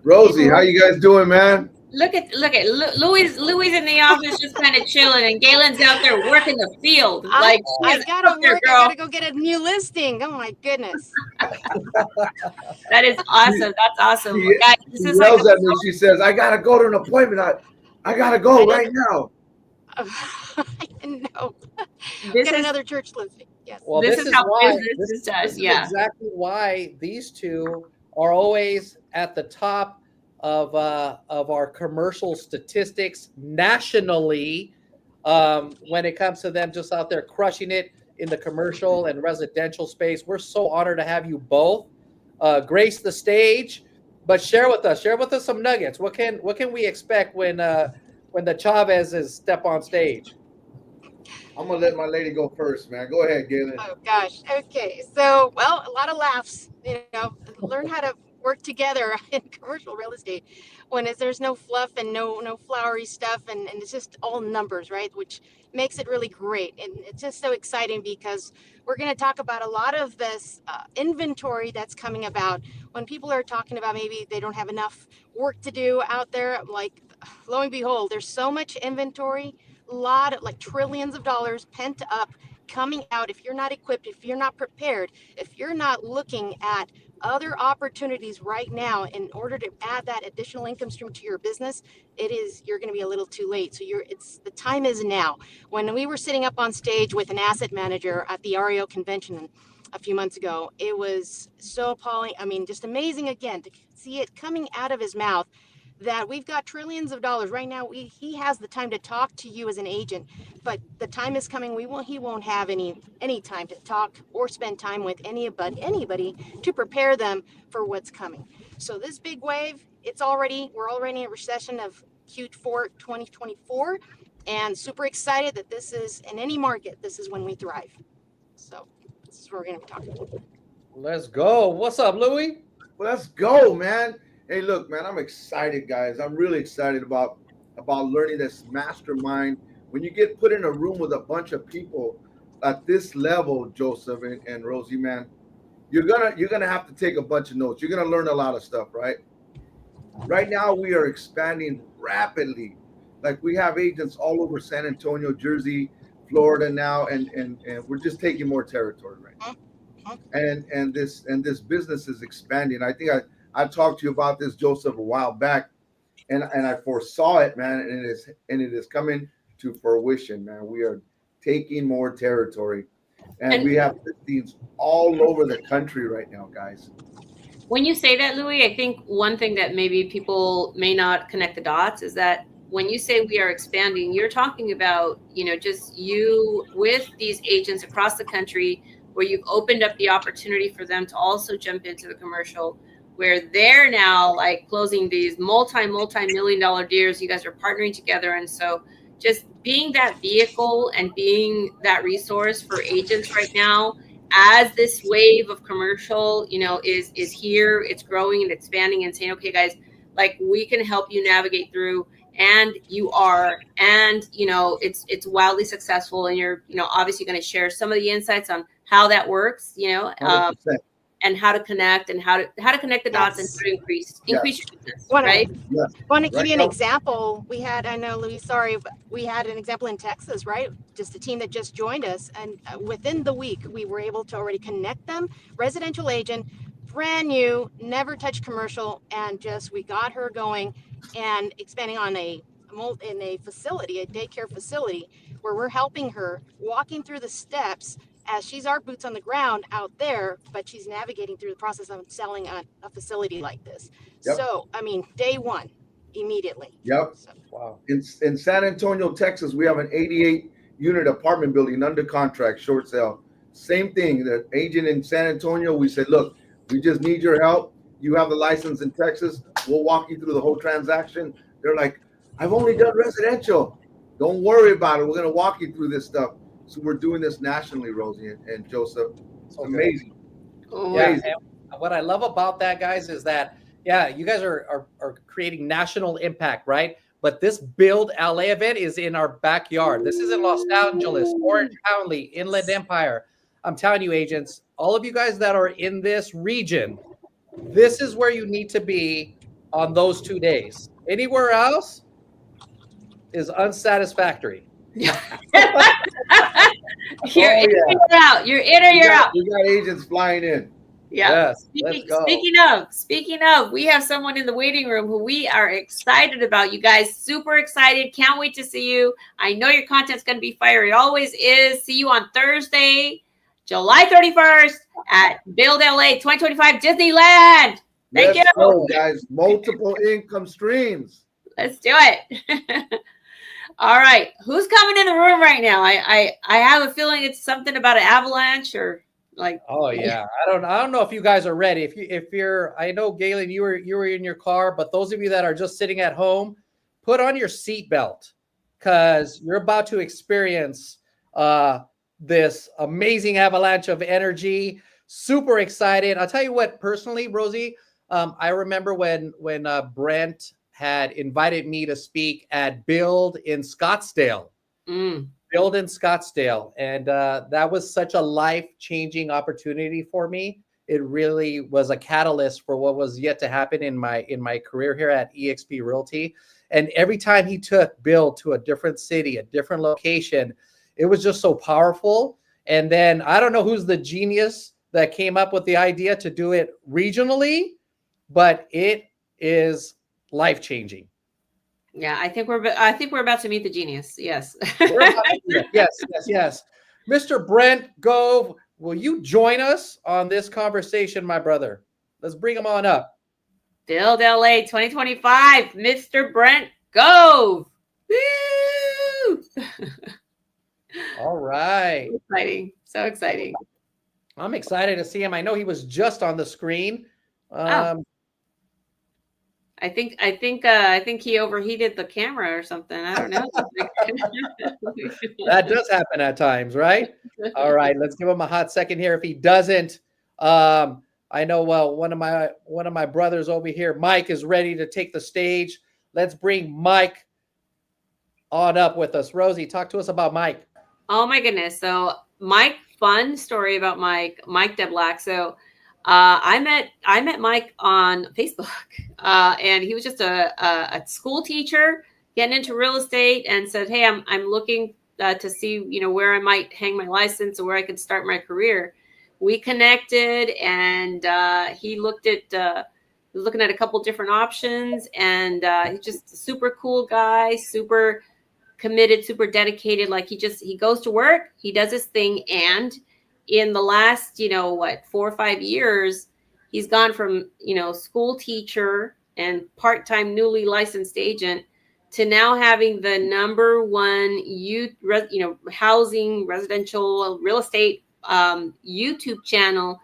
[SPEAKER 6] Rosie, how you guys doing, man?
[SPEAKER 2] Look at Louis in the office just kind of chilling, and Galen's out there working the field.
[SPEAKER 7] I gotta work. I gotta go get a new listing. Oh my goodness.
[SPEAKER 2] That is awesome. That's awesome.
[SPEAKER 6] She yells at me. She says, "I gotta go to an appointment. I gotta go right now."
[SPEAKER 7] I know.
[SPEAKER 2] This
[SPEAKER 7] Get
[SPEAKER 2] is
[SPEAKER 7] another church listing. Yes.
[SPEAKER 1] Well,
[SPEAKER 2] This is how
[SPEAKER 1] why
[SPEAKER 2] business is done.
[SPEAKER 1] this is
[SPEAKER 2] Yeah.
[SPEAKER 1] exactly why these two are always at the top of our commercial statistics nationally, when it comes to them just out there crushing it in the commercial and residential space. We're so honored to have you both grace the stage. But share with us some nuggets. What can we expect when the Chavezes step on stage?
[SPEAKER 6] I'm gonna let my lady go first, man. Go ahead, Galen.
[SPEAKER 7] Oh gosh. Okay. So, well, a lot of laughs. Learn how to work together in commercial real estate when there's no fluff and no flowery stuff, and it's just all numbers, right? Which makes it really great, and it's just so exciting because we're going to talk about a lot of this inventory that's coming about when people are talking about maybe they don't have enough work to do out there. Like, lo and behold, there's so much inventory, a lot of like trillions of dollars pent up coming out. If you're not equipped, if you're not prepared, if you're not looking at other opportunities right now in order to add that additional income stream to your business, you're going to be a little too late. So the time is now. When we were sitting up on stage with an asset manager at the REO convention a few months ago, it was so appalling. I mean, just amazing again to see it coming out of his mouth that we've got trillions of dollars right now. He has the time to talk to you as an agent, but the time is coming. He won't have any time to talk or spend time with anybody to prepare them for what's coming. So this big wave, we're already in a recession of Q4 2024, and super excited that this is in any market. This is when we thrive. So this is what we're going to be talking about.
[SPEAKER 1] Let's go. What's up, Louis?
[SPEAKER 6] Let's go, man. Hey, look, man, I'm excited, guys. I'm really excited about learning this mastermind. When you get put in a room with a bunch of people at this level, Joseph and Rosie, man, you're gonna have to take a bunch of notes. You're gonna learn a lot of stuff, right? Right now, we are expanding rapidly. Like, we have agents all over San Antonio, Jersey, Florida now, and we're just taking more territory right now. And this business is expanding. I think I talked to you about this, Joseph, a while back, and I foresaw it, man, and it is coming to fruition, man. We are taking more territory, and we have listings all over the country right now, guys.
[SPEAKER 2] When you say that, Louis, I think one thing that maybe people may not connect the dots is that when you say we are expanding, you're talking about, just you with these agents across the country, where you've opened up the opportunity for them to also jump into the commercial, where they're now like closing these multi-million dollar deals. You guys are partnering together. And so just being that vehicle and being that resource for agents right now, as this wave of commercial, is here, it's growing and expanding, and saying, okay, guys, like, we can help you navigate through, and it's wildly successful. And you're, obviously going to share some of the insights on how that works, and how to connect and how to connect the dots and to increase your business, right?
[SPEAKER 7] Want to give you an example? I know, Louis, sorry, but we had an example in Texas, right? Just a team that just joined us, and within the week, we were able to already connect them. Residential agent, brand new, never touched commercial, and we got her going and expanding on in a facility, a daycare facility, where we're helping her walking through the steps as she's our boots on the ground out there, but she's navigating through the process of selling a facility like this. Yep. So, I mean, day one, immediately.
[SPEAKER 6] Yep.
[SPEAKER 7] So.
[SPEAKER 6] Wow. In San Antonio, Texas, we have an 88-unit apartment building under contract, short sale. Same thing. The agent in San Antonio, we said, look, we just need your help. You have the license in Texas. We'll walk you through the whole transaction. They're like, I've only done residential. Don't worry about it. We're going to walk you through this stuff. So we're doing this nationally, Rosie and Joseph. It's amazing.
[SPEAKER 1] Amazing. Yeah, and what I love about that, guys, is that, you guys are creating national impact, right? But this Build LA event is in our backyard. This is in Los Angeles, Orange County, Inland Empire. I'm telling you, agents, all of you guys that are in this region, this is where you need to be on those 2 days. Anywhere else is unsatisfactory.
[SPEAKER 2] You're in or out. You're in or you're out.
[SPEAKER 6] We got agents flying in.
[SPEAKER 2] Yeah. Yes. Speaking of, we have someone in the waiting room who we are excited about. You guys, super excited. Can't wait to see you. I know your content's going to be fire. It always is. See you on Thursday, July 31st at Build LA 2025 Disneyland. Thank you.
[SPEAKER 6] Go, guys. Multiple income streams.
[SPEAKER 2] Let's do it. All right. Who's coming in the room right now? I have a feeling it's something about an avalanche or like.
[SPEAKER 1] Oh yeah. I don't know if you guys are ready. If you're, I know Galen, you were in your car, but those of you that are just sitting at home, put on your seatbelt because you're about to experience this amazing avalanche of energy. Super excited. I'll tell you what, personally, Rosie, I remember when Brent had invited me to speak at Build in Scottsdale. Build in Scottsdale. And that was such a life-changing opportunity for me. It really was a catalyst for what was yet to happen in my career here at eXp Realty. And every time he took Build to a different city, a different location, it was just so powerful. And then I don't know who's the genius that came up with the idea to do it regionally, but it is life-changing.
[SPEAKER 2] Yeah, I think we're about to meet the genius. Yes.
[SPEAKER 1] Yes. Mr. Brent Gove, will you join us on this conversation, my brother? Let's bring him on up.
[SPEAKER 2] Build LA 2025, Mr. Brent Gove. Woo!
[SPEAKER 1] All right.
[SPEAKER 2] Exciting. So exciting.
[SPEAKER 1] I'm excited to see him. I know he was just on the screen.
[SPEAKER 2] I think he overheated the camera or something. I don't know.
[SPEAKER 1] That does happen at times, right? All right, let's give him a hot second here. If he doesn't, I know. Well, one of my brothers over here, Mike, is ready to take the stage. Let's bring Mike on up with us. Rosie, talk to us about Mike.
[SPEAKER 2] Oh my goodness! So Mike, fun story about Mike DeBlack. So. I met Mike on Facebook, and he was just a school teacher getting into real estate, and said, "Hey, I'm looking to see where I might hang my license or where I could start my career." We connected, and he looked at looking at a couple different options, and he's just a super cool guy, super committed, super dedicated. Like he goes to work, he does his thing, and in the last, 4 or 5 years, he's gone from, school teacher and part-time newly licensed agent to now having the #1 youth, housing, residential, real estate YouTube channel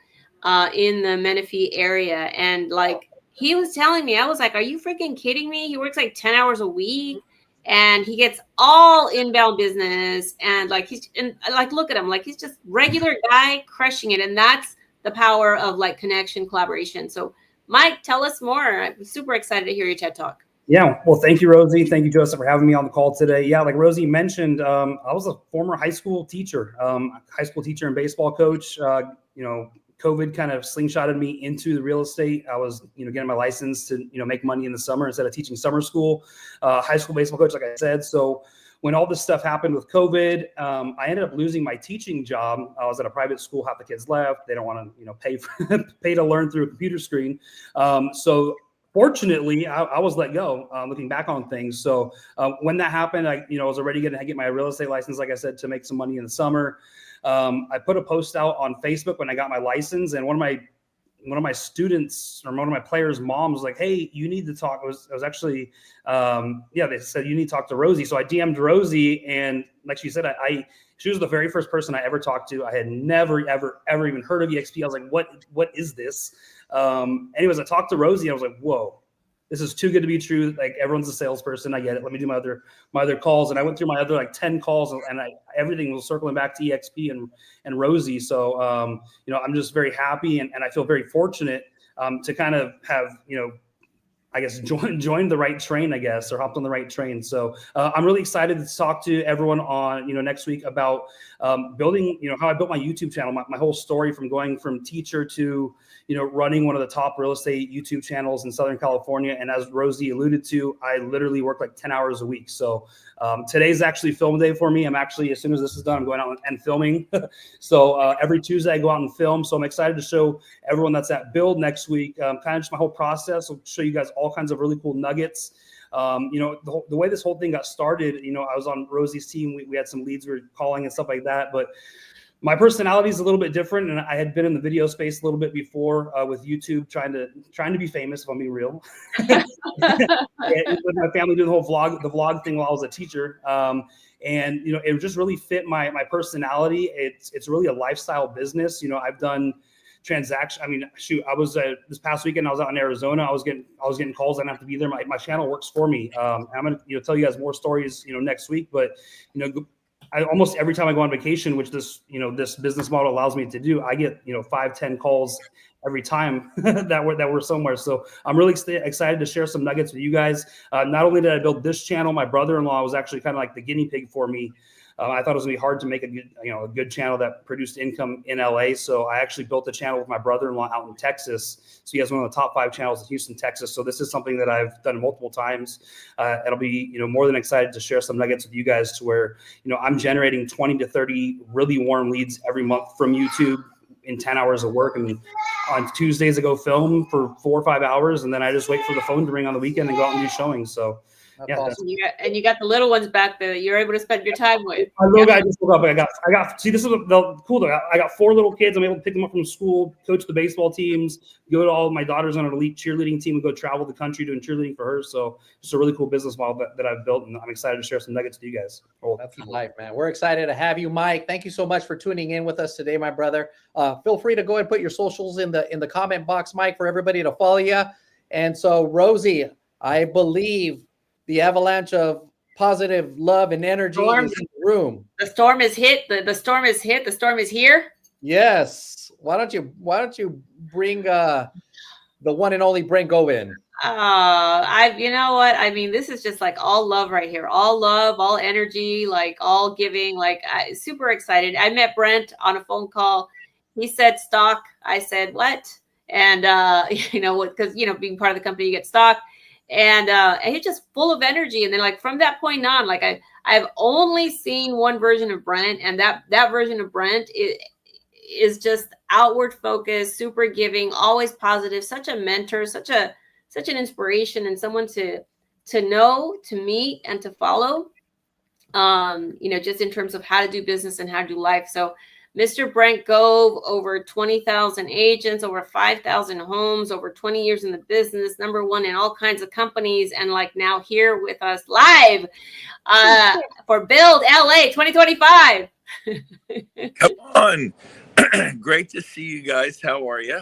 [SPEAKER 2] in the Menifee area. And like he was telling me, I was like, are you freaking kidding me? He works like 10 hours a week. And he gets all inbound business, and look at him, like he's just regular guy crushing it. And that's the power of like connection, collaboration. So Mike, tell us more. I'm super excited to hear your TED Talk.
[SPEAKER 8] Yeah. Well, thank you, Rosie. Thank you, Joseph, for having me on the call today. Yeah. Like Rosie mentioned, I was a former high school teacher and baseball coach. COVID kind of slingshotted me into the real estate. I was, getting my license to, make money in the summer instead of teaching summer school, high school baseball coach, like I said. So when all this stuff happened with COVID, I ended up losing my teaching job. I was at a private school. Half the kids left. They don't want to, pay to learn through a computer screen. So fortunately, I was let go, looking back on things. So when that happened, I was already going to get my real estate license, like I said, to make some money in the summer. I put a post out on Facebook when I got my license, and one of my students or one of my players' moms was like, "Hey, you need to talk." It was actually, they said you need to talk to Rosie. So I DM'd Rosie, and like she said, she was the very first person I ever talked to. I had never, ever even heard of eXp. I was like, what is this? Anyways, I talked to Rosie. And I was like, whoa, this is too good to be true. Like everyone's a salesperson. I get it. Let me do my other calls. And I went through my other 10 calls, and everything was circling back to eXp and Rosie. So, I'm just very happy. And I feel very fortunate to kind of have, I guess, joined the right train, I guess, or hopped on the right train. So I'm really excited to talk to everyone on, next week about building, how I built my YouTube channel, my whole story from going from teacher to, running one of the top real estate YouTube channels in Southern California. And as Rosie alluded to, I literally work like 10 hours a week. So today's actually film day for me. I'm actually, as soon as this is done, I'm going out and filming. So every Tuesday I go out and film. So I'm excited to show everyone that's at Build next week, kind of just my whole process. I'll show you guys all kinds of really cool nuggets. The way this whole thing got started, I was on Rosie's team. We had some leads we were calling and stuff like that. But My personality is a little bit different, and I had been in the video space a little bit before with YouTube, trying to be famous, if I'm being real. With my family doing the vlog thing while I was a teacher, and it just really fit my personality. It's really a lifestyle business. I've done transaction. I mean, shoot, I was this past weekend. I was out in Arizona. I was getting calls. I didn't have to be there. My channel works for me. I'm gonna tell you guys more stories next week, but I almost every time I go on vacation, which this business model allows me to do, I get 5-10 calls every time that we're somewhere. So I'm really excited to share some nuggets with you guys. Not only did I build this channel, my brother-in-law was actually kind of like the guinea pig for me. I thought it was gonna be hard to make a good channel that produced income in LA. So I actually built a channel with my brother-in-law out in Texas. So he has one of the top 5 channels in Houston, Texas. So this is something that I've done multiple times. It'll be more than excited to share some nuggets with you guys to where I'm generating 20 to 30 really warm leads every month from YouTube in 10 hours of work. And on Tuesdays I go film for 4 or 5 hours, and then I just wait for the phone to ring on the weekend and go out and do showings. So
[SPEAKER 1] that's awesome.
[SPEAKER 2] You got the little ones back there that you're able to spend your time with.
[SPEAKER 8] My little guy just woke up. I got. See, this is the cool thing. I got 4 little kids. I'm able to pick them up from school, coach the baseball teams, go to all my daughter's on an elite cheerleading team, and go travel the country doing cheerleading for her. So it's a really cool business model that I've built, and I'm excited to share some nuggets with you guys.
[SPEAKER 1] That's life, man. We're excited to have you, Mike. Thank you so much for tuning in with us today, my brother. Feel free to go ahead and put your socials in the comment box, Mike, for everybody to follow you. And so, Rosie, I believe the avalanche of positive love and energy is in the room.
[SPEAKER 2] The storm is hit. The storm is hit. The storm is here.
[SPEAKER 1] Yes. Why don't you bring the one and only Brent Go in?
[SPEAKER 2] You know what? I mean, this is just like all love right here. All love, all energy, like all giving. Like super excited. I met Brent on a phone call. He said stock. I said what? And because being part of the company, you get stock. And he's just full of energy. And then like from that point on, like I've only seen one version of Brent, and that version of Brent is just outward focused, super giving, always positive, such a mentor, such an inspiration, and someone to know, to meet, and to follow. Just in terms of how to do business and how to do life. So Mr. Brent Gove, over 20,000 agents, over 5,000 homes, over 20 years in the business, #1 in all kinds of companies, and like now here with us live for Build LA 2025.
[SPEAKER 9] Come on. Great to see you guys. How are you?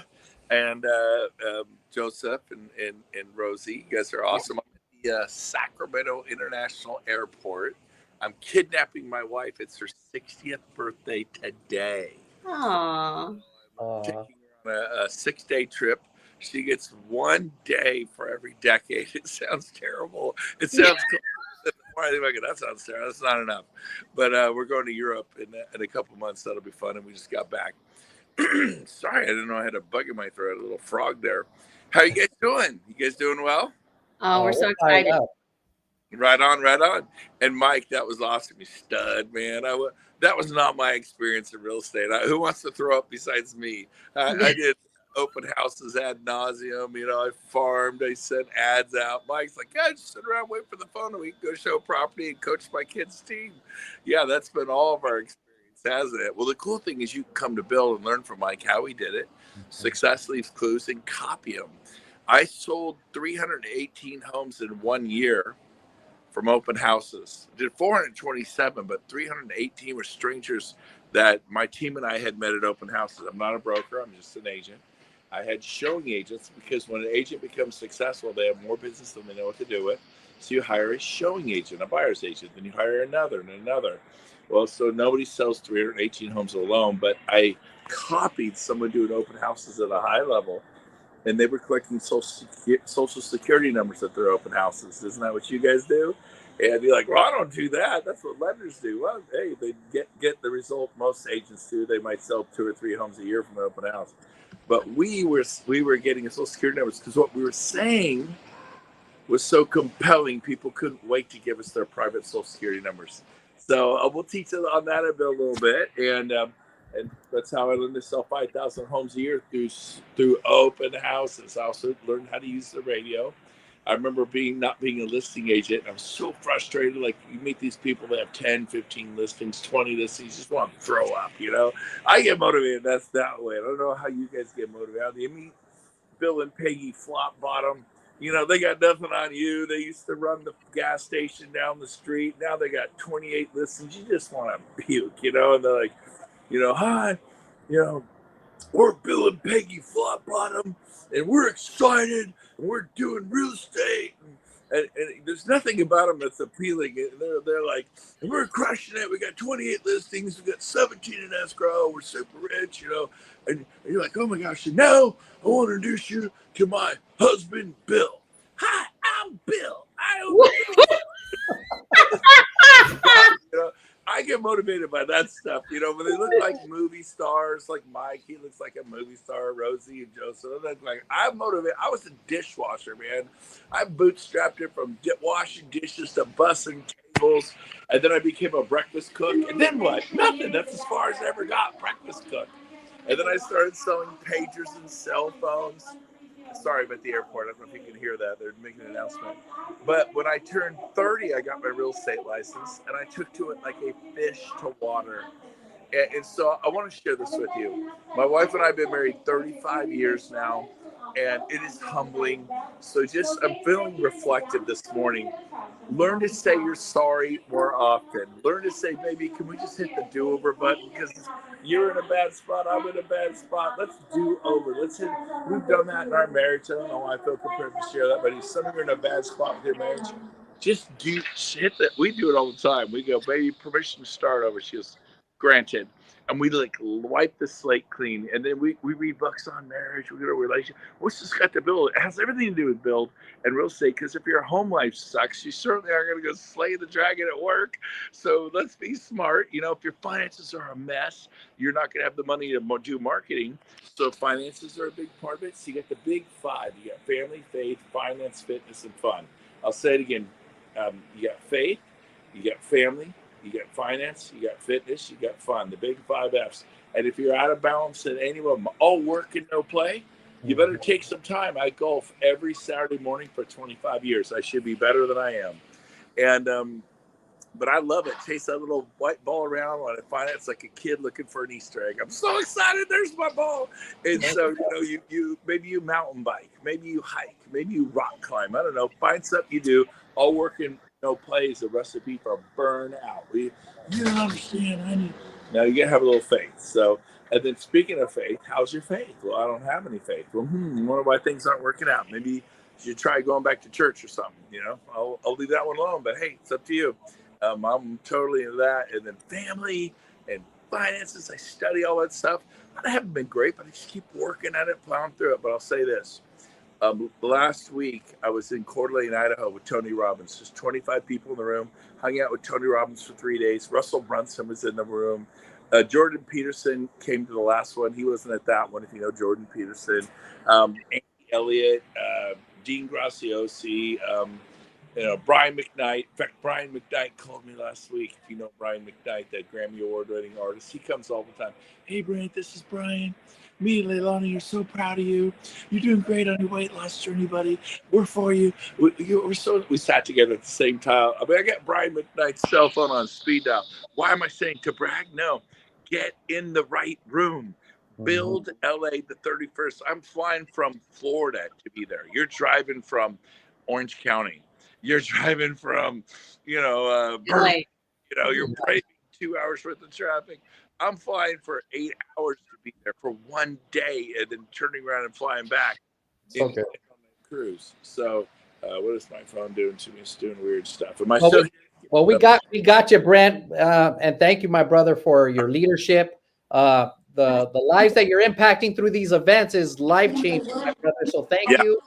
[SPEAKER 9] And Joseph and Rosie, you guys are awesome. I'm at the Sacramento International Airport. I'm kidnapping my wife. It's her 60th birthday today.
[SPEAKER 2] Aww.
[SPEAKER 9] I'm taking her on a 6-day trip. She gets 1 day for every decade. It sounds terrible. It sounds cool. The more I think about it, that sounds terrible. That's not enough. But we're going to Europe in a couple months. That'll be fun. And we just got back. Sorry, I didn't know I had a bug in my throat. A little frog there. How you guys doing? You guys doing well?
[SPEAKER 2] Oh, we're so excited.
[SPEAKER 9] Right on, right on. And Mike, that was awesome. You stud, man. That was not my experience in real estate. Who wants to throw up besides me? I did open houses ad nauseum. I farmed. I sent ads out. Mike's like, yeah, just sit around, wait for the phone, and we can go show property and coach my kids' team. Yeah, that's been all of our experience, hasn't it? Well, the cool thing is you can come to Bill and learn from Mike how he did it. Success leaves clues, and copy them. I sold 318 homes in 1 year. From open houses. I did 427, but 318 were strangers that my team and I had met at open houses. I'm not a broker, I'm just an agent. I had showing agents because when an agent becomes successful, they have more business than they know what to do with. So you hire a showing agent, a buyer's agent, then you hire another and another. Well, so nobody sells 318 homes alone, but I copied someone doing open houses at a high level. And they were collecting social security numbers at their open houses. Isn't that what you guys do? And you're like, well, I don't do that. That's what lenders do. Well, hey, they get the result most agents do. They might sell 2 or 3 homes a year from an open house. But we were getting social security numbers because what we were saying was so compelling. People couldn't wait to give us their private social security numbers. So we'll teach on that a little bit. And that's how I learned to sell 5,000 homes a year through open houses. I also learned how to use the radio. I remember not being a listing agent. I'm so frustrated. Like, you meet these people that have 10, 15 listings, 20 listings, you just want to throw up, you know? I get motivated. That's that way. I don't know how you guys get motivated. You meet Bill and Peggy Flop Bottom. You know, they got nothing on you. They used to run the gas station down the street. Now they got 28 listings. You just want to puke, you know? And they're like, you know, hi, you know, we're Bill and Peggy Flop Bottom, and we're excited, and we're doing real estate. And there's nothing about them that's appealing. They're like, and we're crushing it. We got 28 listings. We got 17 in escrow. We're super rich, you know. And you're like, oh my gosh. And now I want to introduce you to my husband, Bill. Hi, I'm Bill. You know, I get motivated by that stuff, you know, but they look like movie stars, like Mike, he looks like a movie star, Rosie and Joseph. I'm motivated. I was a dishwasher, man. I bootstrapped it from washing dishes to bussing tables, and then I became a breakfast cook. And then what? Nothing. That's as far as I ever got, breakfast cook. And then I started selling pagers and cell phones. Sorry about the airport. I don't know if you can hear that. They're making an announcement. But when I turned 30, I got my real estate license, and I took to it like a fish to water. And so I want to share this with you. My wife and I have been married 35 years now, and it is humbling. So I'm feeling reflective this morning. Learn to say you're sorry more often. Learn to say, maybe, can we just hit the do-over button? Because you're in a bad spot, I'm in a bad spot. Let's do over. We've done that in our marriage. I don't know why I feel prepared to share that, but if some of you are in a bad spot with your marriage, just hit that. We do it all the time. We go, baby, permission to start over. She goes, granted. And we like wipe the slate clean. And then we read books on marriage. We go to a relationship. What's this got to build? It has everything to do with build and real estate. Because if your home life sucks, you certainly aren't going to go slay the dragon at work. So let's be smart. You know, if your finances are a mess, you're not going to have the money to do marketing. So finances are a big part of it. So you got the big five. You got family, faith, finance, fitness, and fun. I'll say it again. You got faith, you got family, you got finance, you got fitness, you got fun, the big 5 F's. And if you're out of balance in any of them, all work and no play, you better take some time. I golf every Saturday morning for 25 years. I should be better than I am. And, but I love it. Chase that little white ball around when I find it. It's like a kid looking for an Easter egg. I'm so excited. There's my ball. And so, you know, you maybe you mountain bike, maybe you hike, maybe you rock climb. I don't know. Find something you do. All work and no play is a recipe for burnout. You don't understand. Now you gotta have a little faith. So, and then speaking of faith, how's your faith? Well, I don't have any faith. Well, wonder why things aren't working out. Maybe you should try going back to church or something. You know, I'll leave that one alone. But hey, it's up to you. I'm totally into that. And then family and finances. I study all that stuff. I haven't been great, but I just keep working at it, plowing through it. But I'll say this. Last week, I was in Coeur d'Alene, Idaho with Tony Robbins. There's 25 people in the room. Hung out with Tony Robbins for 3 days. Russell Brunson was in the room. Jordan Peterson came to the last one. He wasn't at that one, if you know Jordan Peterson. Andy Elliott, Dean Graciosi, Brian McKnight. In fact, Brian McKnight called me last week. If you know Brian McKnight, that Grammy Award-winning artist, he comes all the time. Hey, Brent, this is Brian. Me and Leilani are so proud of you. You're doing great on your weight loss journey, buddy. We're for you. We sat together at the same time. I mean, I got Brian McKnight's cell phone on speed dial. Why am I saying to brag? No. Get in the right room. Build LA the 31st. I'm flying from Florida to be there. You're driving from Orange County. You're driving from, Berkeley. You're braving 2 hours worth of traffic. I'm flying for 8 hours to be there for 1 day and then turning around and flying back.
[SPEAKER 1] Okay.
[SPEAKER 9] On my cruise. So what is my phone doing to me? It's doing weird stuff. Am I still?
[SPEAKER 1] Well, we got you, Brent, and thank you, my brother, for your leadership. The lives that you're impacting through these events is life-changing, my brother. So thank you.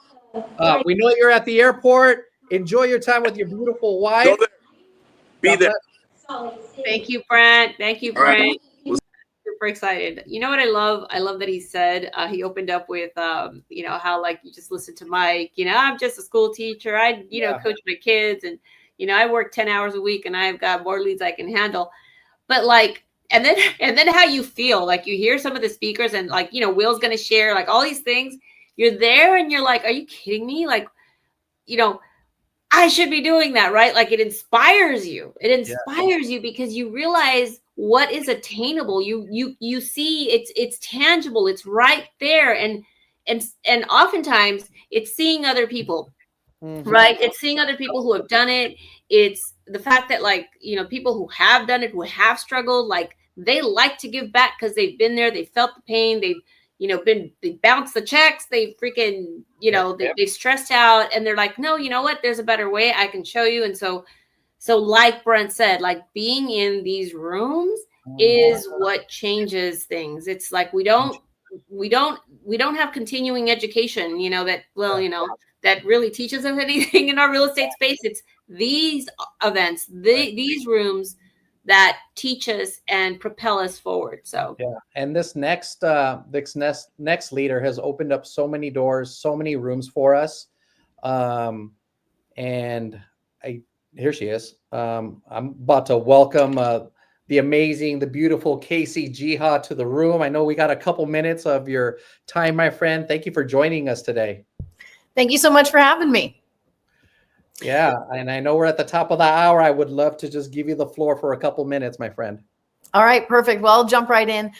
[SPEAKER 1] We know you're at the airport. Enjoy your time with your beautiful wife.
[SPEAKER 9] Be there.
[SPEAKER 2] Thank you, Brent. Thank you, Brent.
[SPEAKER 9] Right.
[SPEAKER 2] Super excited. You know what I love? I love that he said, he opened up with, how like you just listen to Mike, I'm just a school teacher. I, coach my kids and, I work 10 hours a week and I've got more leads I can handle. But like, and then how you feel, like you hear some of the speakers and like, Will's going to share like all these things. You're there and you're like, are you kidding me? Like, I should be doing that, right? Like it inspires you. It inspires you because you realize what is attainable. You see it's tangible. It's right there. And oftentimes it's seeing other people, right? It's seeing other people who have done it. It's the fact that people who have done it, who have struggled, like they like to give back because they've been there. They felt the pain. They've they bounced the checks, they freaking, they stressed out, and they're like, no, you know what? There's a better way. I can show you. And so like Brent said, like being in these rooms is what changes things. It's like we don't have continuing education, that really teaches us anything in our real estate space. It's these events, these rooms that teach us and propel us forward. So
[SPEAKER 1] and this next leader has opened up so many doors, so many rooms for us. And here she is. I'm about to welcome the amazing, the beautiful Casey Jihad to the room. I know we got a couple minutes of your time, my friend. Thank you for joining us today.
[SPEAKER 10] Thank you so much for having me.
[SPEAKER 1] Yeah, and I know we're at the top of the hour. I would love to just give you the floor for a couple minutes, my friend.
[SPEAKER 10] All right, perfect. Well, I'll jump right in.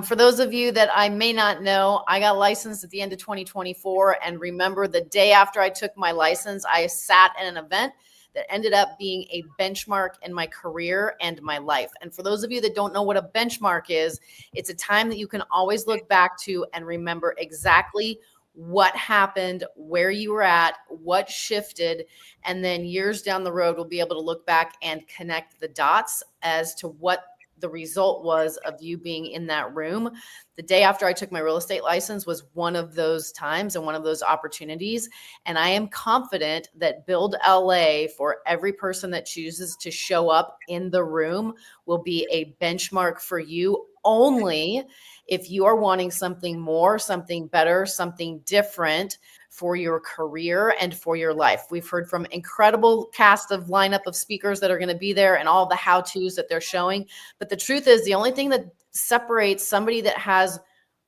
[SPEAKER 10] For those of you that I may not know, I got licensed at the end of 2024. And remember, the day after I took my license, I sat in an event that ended up being a benchmark in my career and my life. And for those of you that don't know what a benchmark is, it's a time that you can always look back to and remember exactly what happened, where you were at, what shifted, and then years down the road, we'll be able to look back and connect the dots as to what the result was of you being in that room. The day after I took my real estate license was one of those times and one of those opportunities. And I am confident that Build LA, for every person that chooses to show up in the room, will be a benchmark for you only if you are wanting something more, something better, something different for your career and for your life. We've heard from incredible cast of lineup of speakers that are going to be there and all the how-tos that they're showing. But the truth is, the only thing that separates somebody that has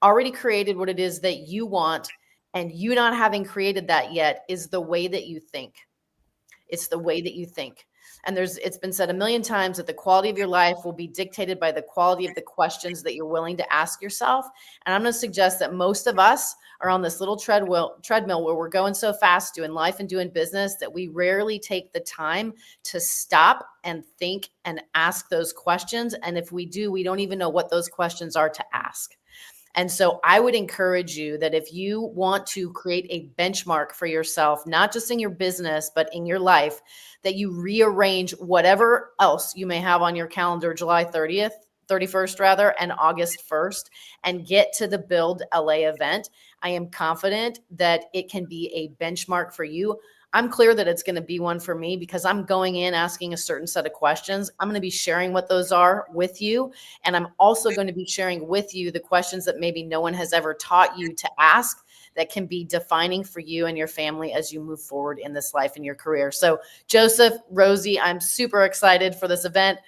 [SPEAKER 10] already created what it is that you want and you not having created that yet is the way that you think. It's the way that you think. And it's been said a million times that the quality of your life will be dictated by the quality of the questions that you're willing to ask yourself. And I'm going to suggest that most of us are on this little treadmill where we're going so fast doing life and doing business that we rarely take the time to stop and think and ask those questions. And if we do, we don't even know what those questions are to ask. And so I would encourage you that if you want to create a benchmark for yourself, not just in your business, but in your life, that you rearrange whatever else you may have on your calendar, July 31st rather, and August 1st, and get to the Build LA event. I am confident that it can be a benchmark for you. I'm clear that it's going to be one for me because I'm going in asking a certain set of questions. I'm going to be sharing what those are with you. And I'm also going to be sharing with you the questions that maybe no one has ever taught you to ask that can be defining for you and your family as you move forward in this life and your career. So Joseph, Rosie, I'm super excited for this event.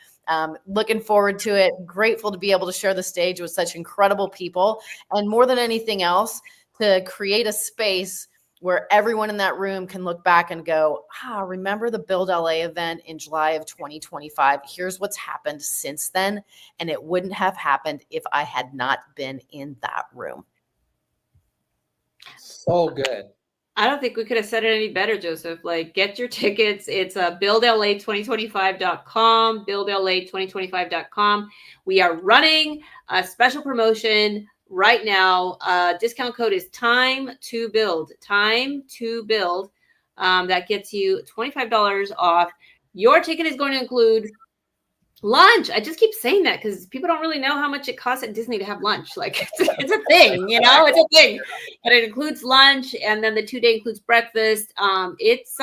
[SPEAKER 10] Looking forward to it. Grateful to be able to share the stage with such incredible people. And more than anything else, to create a space where everyone in that room can look back and go, remember the Build LA event in July of 2025? Here's what's happened since then. And it wouldn't have happened if I had not been in that room.
[SPEAKER 1] So good.
[SPEAKER 2] I don't think we could have said it any better, Joseph. Like, get your tickets. It's buildla2025.com, buildla2025.com. We are running a special promotion right now. Discount code is time to build. That gets you $25 off. Your ticket is going to include lunch. I just keep saying that because people don't really know how much it costs at Disney to have lunch. Like it's a thing, it's a thing. But it includes lunch, and then the 2-day includes breakfast. It's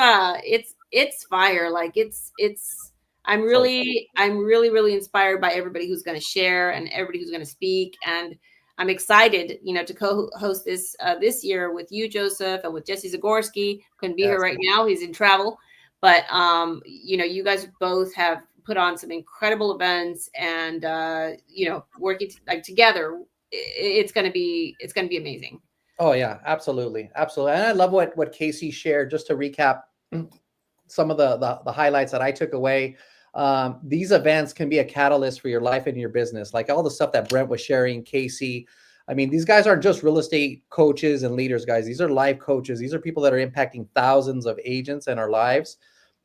[SPEAKER 2] fire. Like it's. I'm really inspired by everybody who's going to share and everybody who's going to speak, and I'm excited, to co-host this year with you, Joseph, and with Jesse Zagorski. Couldn't be here right now; he's in travel. But you guys both have put on some incredible events, and working together, it's going to be amazing.
[SPEAKER 1] Oh yeah, absolutely. Absolutely. And I love what Casey shared. Just to recap some of the highlights that I took away. These events can be a catalyst for your life and your business. Like all the stuff that Brent was sharing, Casey. I mean, these guys aren't just real estate coaches and leaders, guys. These are life coaches. These are people that are impacting thousands of agents in our lives.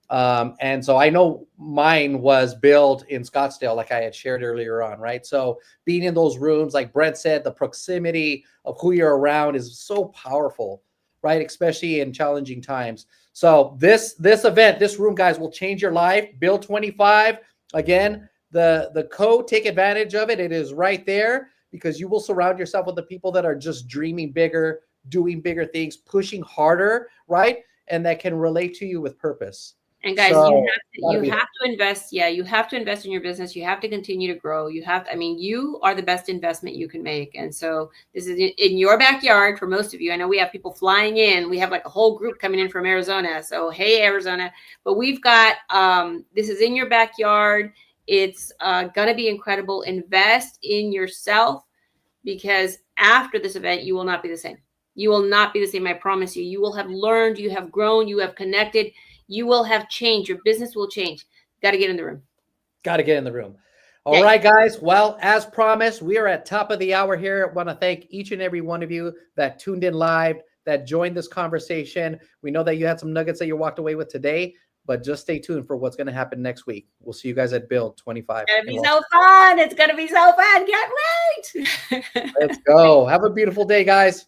[SPEAKER 1] And so I know mine was built in Scottsdale, like I had shared earlier on, right? So being in those rooms, like Brent said, the proximity of who you're around is so powerful, right? Especially in challenging times. So this event, this room, guys, will change your life. Build 25. Again, the code, take advantage of it. It is right there, because you will surround yourself with the people that are just dreaming bigger, doing bigger things, pushing harder, right? And that can relate to you with purpose.
[SPEAKER 2] And guys,
[SPEAKER 1] So,
[SPEAKER 2] you have to invest. Yeah, you have to invest in your business. You have to continue to grow. You have to, I mean, you are the best investment you can make. And so this is in your backyard for most of you. I know we have people flying in. We have like a whole group coming in from Arizona. So, hey, Arizona. But we've got, this is in your backyard. It's going to be incredible. Invest in yourself, because after this event, you will not be the same. You will not be the same. I promise you. You will have learned, you have grown, you have connected. You will have changed. Your business will change. Got to get in the room.
[SPEAKER 1] Got to get in the room. All right, guys. Well, as promised, we are at top of the hour here. I want to thank each and every one of you that tuned in live, that joined this conversation. We know that you had some nuggets that you walked away with today, but just stay tuned for what's going to happen next week. We'll see you guys at Build 25.
[SPEAKER 2] It's going to be so fun. It's going to be so fun. Can't wait.
[SPEAKER 1] Let's go. Have a beautiful day, guys.